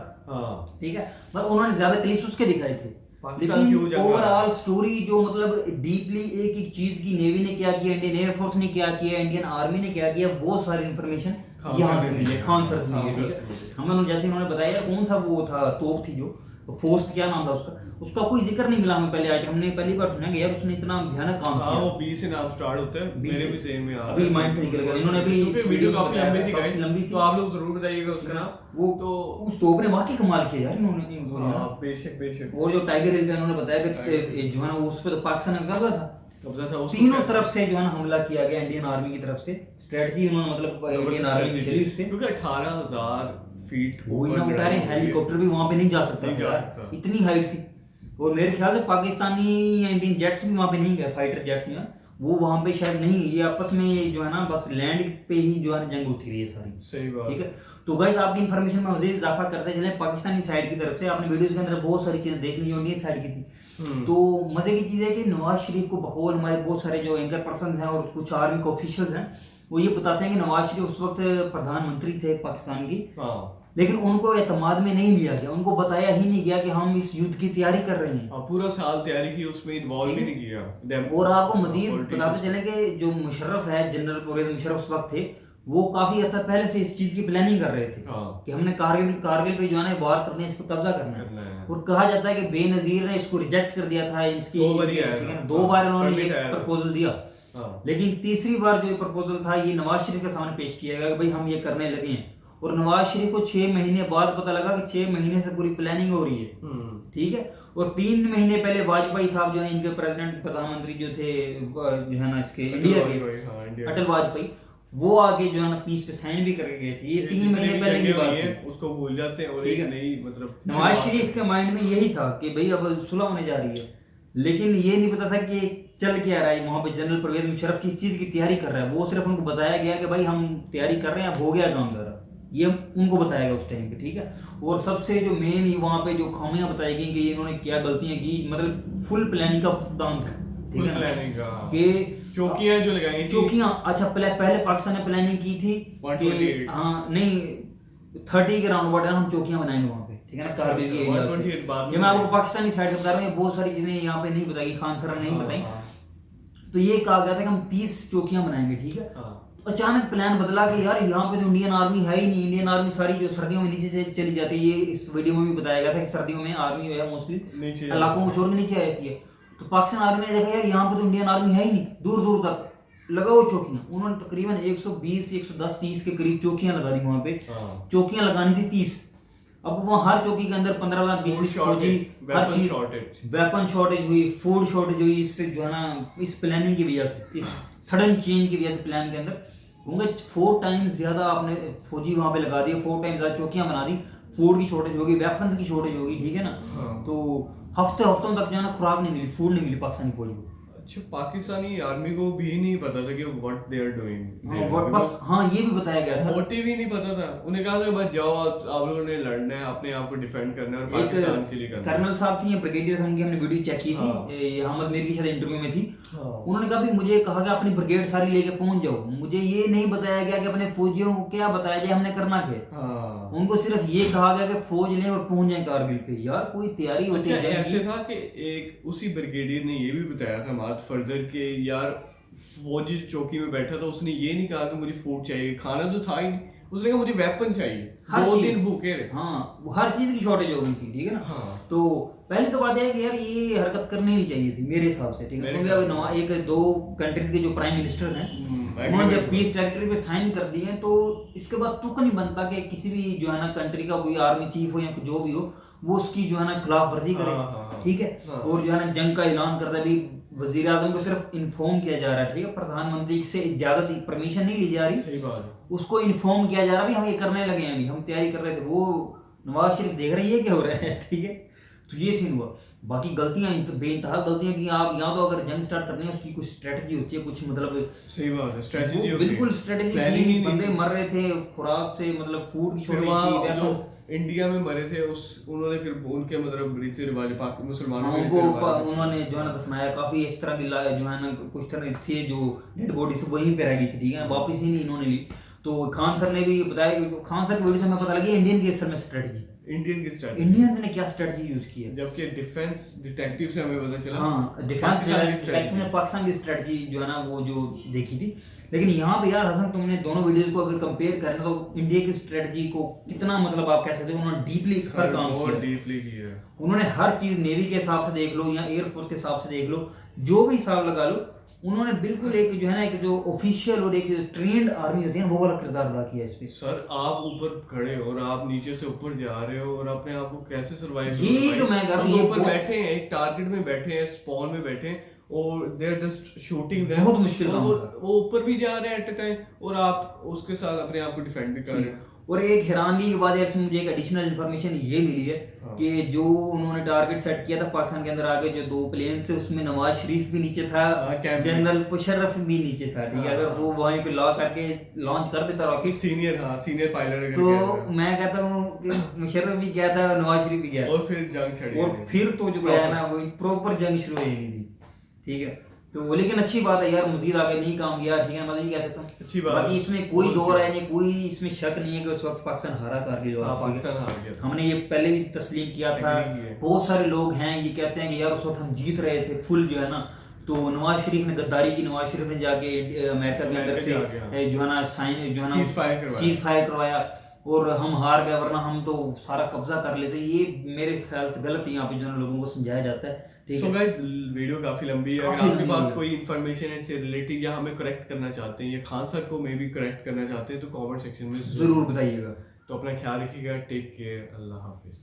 ठीक है, पर उन्होंने ज्यादा क्लिप्स उसके दिखाए थे। लेकिन ओवरऑल स्टोरी जो मतलब डीपली एक एक चीज की, नेवी ने क्या किया, इंडियन एयरफोर्स ने क्या किया, इंडियन आर्मी ने क्या किया, वो सारी इन्फॉर्मेशन यहाँ से मिली, खान सर से मिली, ठीक है। हमें जैसे उन्होंने बताया कौन सा वो था तोप थी जो फोर्स, क्या नाम था उसका कोई जिक्र नहीं मिला हमें पहले, आज हमने पहली बार सुना कि यार उसने इतना भयानक काम किया। वो बी से नाम स्टार्ट होता है, मेरे भी सेम में अभी माइंड से निकल गया। इन्होंने अभी वीडियो काफी लंबी थी, तो आप लोग जरूर बताइएगा उसका नाम। वो तो उस तोप ने वाकई कमाल किया यार इन्होंने, बेशक। और जो टाइगर हिल का इन्होंने बताया कि जो है ना उस पे तो पाकिस्तान का कब्जा था, तीनों तरफ से जो है ना हमला किया गया इंडियन आर्मी की तरफ से। स्ट्रेटजी उन्होंने मतलब इंडियन आर्मी की चली उस पे, क्योंकि 18,000 फीट वो ना उठा रहे, हेलीकॉप्टर भी वहां पे नहीं जा सकता, इतनी हाइट थी। और मेरे ख्याल से पाकिस्तानी या इंडियन जेट्स भी वहां पे नहीं गए, फाइटर जेट्स में वो वहां पे शायद नहीं, ये आपस में जो है ना बस लैंड पे ही जो है जंग होती रही है सारी, सही बात, ठीक है। तो गाइस आपकी इन्फॉर्मेशन में मजीद इजाफा करते चले पाकिस्तानी साइड की तरफ से। आपने वीडियोस के अंदर बहुत सारी चीजें देख ली जो इंडियन साइड की थी। तो मजे की चीज है कि नवाज शरीफ को बकौल हमारे बहुत सारे जो एंकर पर्सन हैं और कुछ आर्मी के ऑफिशियल्स हैं, वो ये बताते हैं कि नवाज शरीफ उस वक्त प्रधानमंत्री थे पाकिस्तान की, लेकिन उनको एतमाद में नहीं लिया गया, उनको बताया ही नहीं गया कि हम इस युद्ध की तैयारी कर रहे हैं। पूरा साल तैयारी की, उसमें इन्वॉल्व ही नहीं किया। और आपको मजीद बताते चले कि जो मुशर्रफ है, जनरल परवेज मुशर्रफ उस वक्त थे, वो काफी अर्सा पहले से इस चीज की प्लानिंग कर रहे थे कि हमने कारगिल पे जो है ना वार करने, इस पर कब्जा करना है। और कहा जाता है कि बेनजीर ने इसको रिजेक्ट कर दिया था, इसकी 2 बार उन्होंने ये प्रपोजल दिया, लेकिन तीसरी बार जो प्रपोजल था ये नवाज शरीफ के सामने पेश किया गया कि भाई हम ये करने लगे हैं। और नवाज शरीफ को 6 महीने बाद पता लगा कि 6 महीने से पूरी प्लानिंग हो रही है, ठीक है। और 3 महीने पहले वाजपेयी साहब जो है इनके प्रेसिडेंट प्रधानमंत्री जो थे जो है ना इसके इंडिया के, अटल वाजपेयी, वो आगे जो है ना पीस पे साइन भी करके गए थे। ये 3 महीने पहले की बात है, उसको भूल जाते हैं और एक नई मतलब नवाज शरीफ के माइंड में यही था कि भाई अब सुलह होने जा रही है, लेकिन ये नहीं पता था कि चल क्या रहा है वहाँ पे। जनरल परवेज मुशर्रफ किस चीज़ की तैयारी कर रहा है, वो सिर्फ उनको बताया गया कि भाई हम तैयारी कर रहे हैं, अब हो गया काम ज़रा, ये उनको बताया गया उस टाइम पे, ठीक है। और सबसे जो मेन वहाँ पे जो खामियां बताई गई कि इन्होंने क्या गलतियां की, मतलब फुल प्लानिंग का काम था, ठीक है ना, कि चौकियां जो लगाई, चौकियां, अच्छा पहले पाकिस्तान ने प्लानिंग की थी कि हाँ नहीं 30 के राउंड अबाउट हम चौकियां बनाएंगे वहाँ पे, ठीक है ना, कारगिल की एरिया में। मैं आपको पाकिस्तानी साइड से बता रहा हूँ, बहुत सारी चीजें यहाँ पे नहीं बताई, खान सर ने नहीं बताई। तो ये कहा गया था कि हम 30 चौकियां बनाएंगे, ठीक है। अचानक प्लान बदला कि यार यहाँ पे जो इंडियन आर्मी है ही नहीं, इंडियन आर्मी सारी जो सर्दियों में नीचे से चली जाती है, ये इस वीडियो में भी बताया गया था कि सर्दियों में आर्मी जो है मोस्टली इलाकों को छोड़ के नीचे आ जाती है। तो पाकिस्तान आर्मी ने देखा यार यहाँ पे तो इंडियन आर्मी है ही नहीं, दूर दूर तक लगाओ चौकियां। उन्होंने तकरीबन 120, 110, 30 के करीब चौकियां लगा दी वहां पे। चौकियां लगानी थी 30। अब वहाँ हर चौकी के अंदर 15 20 फौजी, हर चीज वेपन शॉर्टेज हुई, फूड शॉर्टेज हुई, इससे जो है ना इस प्लानिंग की वजह से, इस सडन चेंज की वजह से प्लान के अंदर होंगे 4 टाइम्स ज्यादा आपने फौजी वहां पे लगा दिए, 4 टाइम्स ज्यादा चौकियां बना दी, फूड की शॉर्टेज होगी, वेपन्स की शॉर्टेज होगी, ठीक है ना। तो हफ्तों तक जो है ना खुराक नहीं मिली, फूड नहीं मिली पाकिस्तानी फौजी को। अच्छा, पाकिस्तानी आर्मी को भी नहीं पता था कि व्हाट दे आर डूइंग, बस हाँ ये भी बताया गया था, मोटिव ही नहीं पता था। उन्हें कहा था बस जाओ आप लोगों ने लड़ना है, अपने आप को डिफेंड करना है और पाकिस्तान के लिए करना है। कर्नल साहब थी, ब्रिगेडियर थे, उनकी हमने वीडियो चेक की थी, अहमद मीर की शायद इंटरव्यू में थी। उन्होंने कहा भी मुझे कहा कि अपनी ब्रिगेड सारी लेके पहुंच जाओ, मुझे ये नहीं बताया गया कि अपने फौजियों को क्या बताया जाए हमने करना क्या। उनको सिर्फ ये कहा गया कि फौज लें और पहुंच जाए कारगिल पे। यार कोई तैयारी होती है। ऐसे था कि एक उसी ब्रिगेडियर ने ये भी बताया था मात फर्दर के यार फौजी चौकी में बैठा था, उसने ये नहीं कहा कि मुझे फूड चाहिए, खाना तो था ही नहीं, उसने कहा मुझे वेपन चाहिए, 2 दिन भूखे रहे। हाँ हर चीज की शॉर्टेज हो गई थी, ठीक है ना। तो पहली तो बात यह है कि यार ये हरकत करनी नहीं चाहिए थी मेरे हिसाब से, ठीक है, क्योंकि एक 2 कंट्रीज के जो प्राइम मिनिस्टर हैं उन्होंने जब पीस टेरिटरी पे साइन कर दिए हैं, तो इसके बाद तुक नहीं बनता कि किसी भी जो है ना कंट्री का कोई आर्मी चीफ हो या जो भी हो वो उसकी जो है ना खिलाफ वर्जी करे, ठीक है। और जो है ना जंग का ऐलान करता है, भी वजीर आजम को सिर्फ इन्फॉर्म किया जा रहा है, ठीक है, प्रधानमंत्री से इजाजत परमिशन नहीं ली जा रही, सही बात है, उसको इन्फॉर्म किया जा रहा है हम ये करने लगे हैं, अभी हम तैयारी कर रहे थे, वो नवाज शरीफ देख रही है क्या हो रहा है, ठीक है। तो ये सीन हुआ। बाकी गलतियां बेइंतहा गलतियां की आप यहाँ तो अगर जंग स्टार्ट करनी है उसकी कुछ स्ट्रेटजी होती है, कुछ मतलब सही बात है, स्ट्रेटजी बिल्कुल स्ट्रेटजी थी, बंदे मर रहे थे खुराक से, मतलब फूड की शॉर्टेज थी, इंडिया में मरे थे उन्होंने फिर उनके मतलब रीति रिवाज मुसलमानों उन्होंने जो है ना दफनाया, काफी इस तरह की जो है ना कुछ तरह थे जो डेड बॉडी से वहीं पे रह गई थी, ठीक है, वापस ही नहीं इन्होंने ली। तो खान सर ने भी बताया, खान सर की वीडियो से हमें पता लगी इंडियन के सर में स्ट्रेटजी, इंडियंस ने क्या स्ट्रेटजी यूज की है, जबकि डिफेंस डिटेक्टिव से हमें पता चला। हाँ डिफेंस डिटेक्टिव ने पाकिस्तान की स्ट्रेटजी जो है ना वो जो देखी थी। लेकिन यहाँ पे यार हसन तुमने दोनों वीडियोस को अगर कंपेयर करें तो इंडिया की स्ट्रेटजी को कितना मतलब आप कह सकते हो उन्होंने डीपली किया है। उन्होंने हर चीज नेवी के हिसाब से देख लो या एयरफोर्स के हिसाब से देख लो, जो भी हिसाब लगा लो, उन्होंने बिल्कुल एक जो है ना एक जो ऑफिशियल और एक ट्रेंड आर्मी होती है वो वाला किरदार अदा किया इस पे। सर आप ऊपर खड़े हो और आप नीचे से ऊपर जा रहे हो और अपने आप को कैसे सर्वाइव, ये जो मैं कर रहा हूँ, ऊपर बैठे हैं एक टारगेट में बैठे हैं, स्पॉन में बैठे हैं और they are just shooting them, बहुत मुश्किल काम है। वो ऊपर भी जा रहे हैं एट अ टाइम और आप उसके साथ अपने आप को डिफेंड भी कर रहे हैं। और एक हैरानगी की बात है, मुझे एक एडिशनल इन्फॉर्मेशन ये मिली है कि जो उन्होंने टारगेट सेट किया था पाकिस्तान के अंदर आगे जो 2 प्लेन से, उसमें नवाज शरीफ भी नीचे था, जनरल मुशर्रफ भी नीचे था, ठीक है। अगर वो वहीं पे लॉ करके लॉन्च कर देता रॉकेट, सीनियर पायलट, तो मैं कहता हूँ कि मुशर्रफ भी गया था, नवाज शरीफ भी गया, और फिर जंग छड़ी, और फिर तो जो है ना वो प्रॉपर जंग शुरू हो गई थी, ठीक है। तो लेकिन अच्छी बात है यार, मजीद आगे नहीं काम किया, ठीक है, मतलब ये कह सकता हूँ अच्छी बात। बाकी इसमें कोई दो राय नहीं, कोई इसमें शक नहीं है कि उस वक्त पाकिस्तान हारा कारगिल, पाकिस्तान हार गया। हमने ये पहले भी तस्लीम किया था। बहुत सारे लोग हैं ये कहते हैं कि यार उस वक्त हम जीत रहे थे फुल जो है ना, तो नवाज शरीफ ने गद्दारी की, नवाज शरीफ ने जाके अमेरिका के अंदर से जो है ना साइन जो है ना सीज फायर करवाया और हम हार गए, वरना हम तो सारा कब्जा कर लेते। ये मेरे ख्याल से गलत यहाँ पे जो है लोगों को समझाया जाता है। So guys, वीडियो काफी लंबी है, अगर आपके पास कोई इन्फॉर्मेशन है इससे रिलेटेड या हमें करेक्ट करना चाहते हैं या खान सर को मे भी करेक्ट करना चाहते हैं तो कमेंट सेक्शन में जरूर बताइएगा। तो अपना ख्याल रखिएगा, टेक केयर, अल्लाह हाफिज।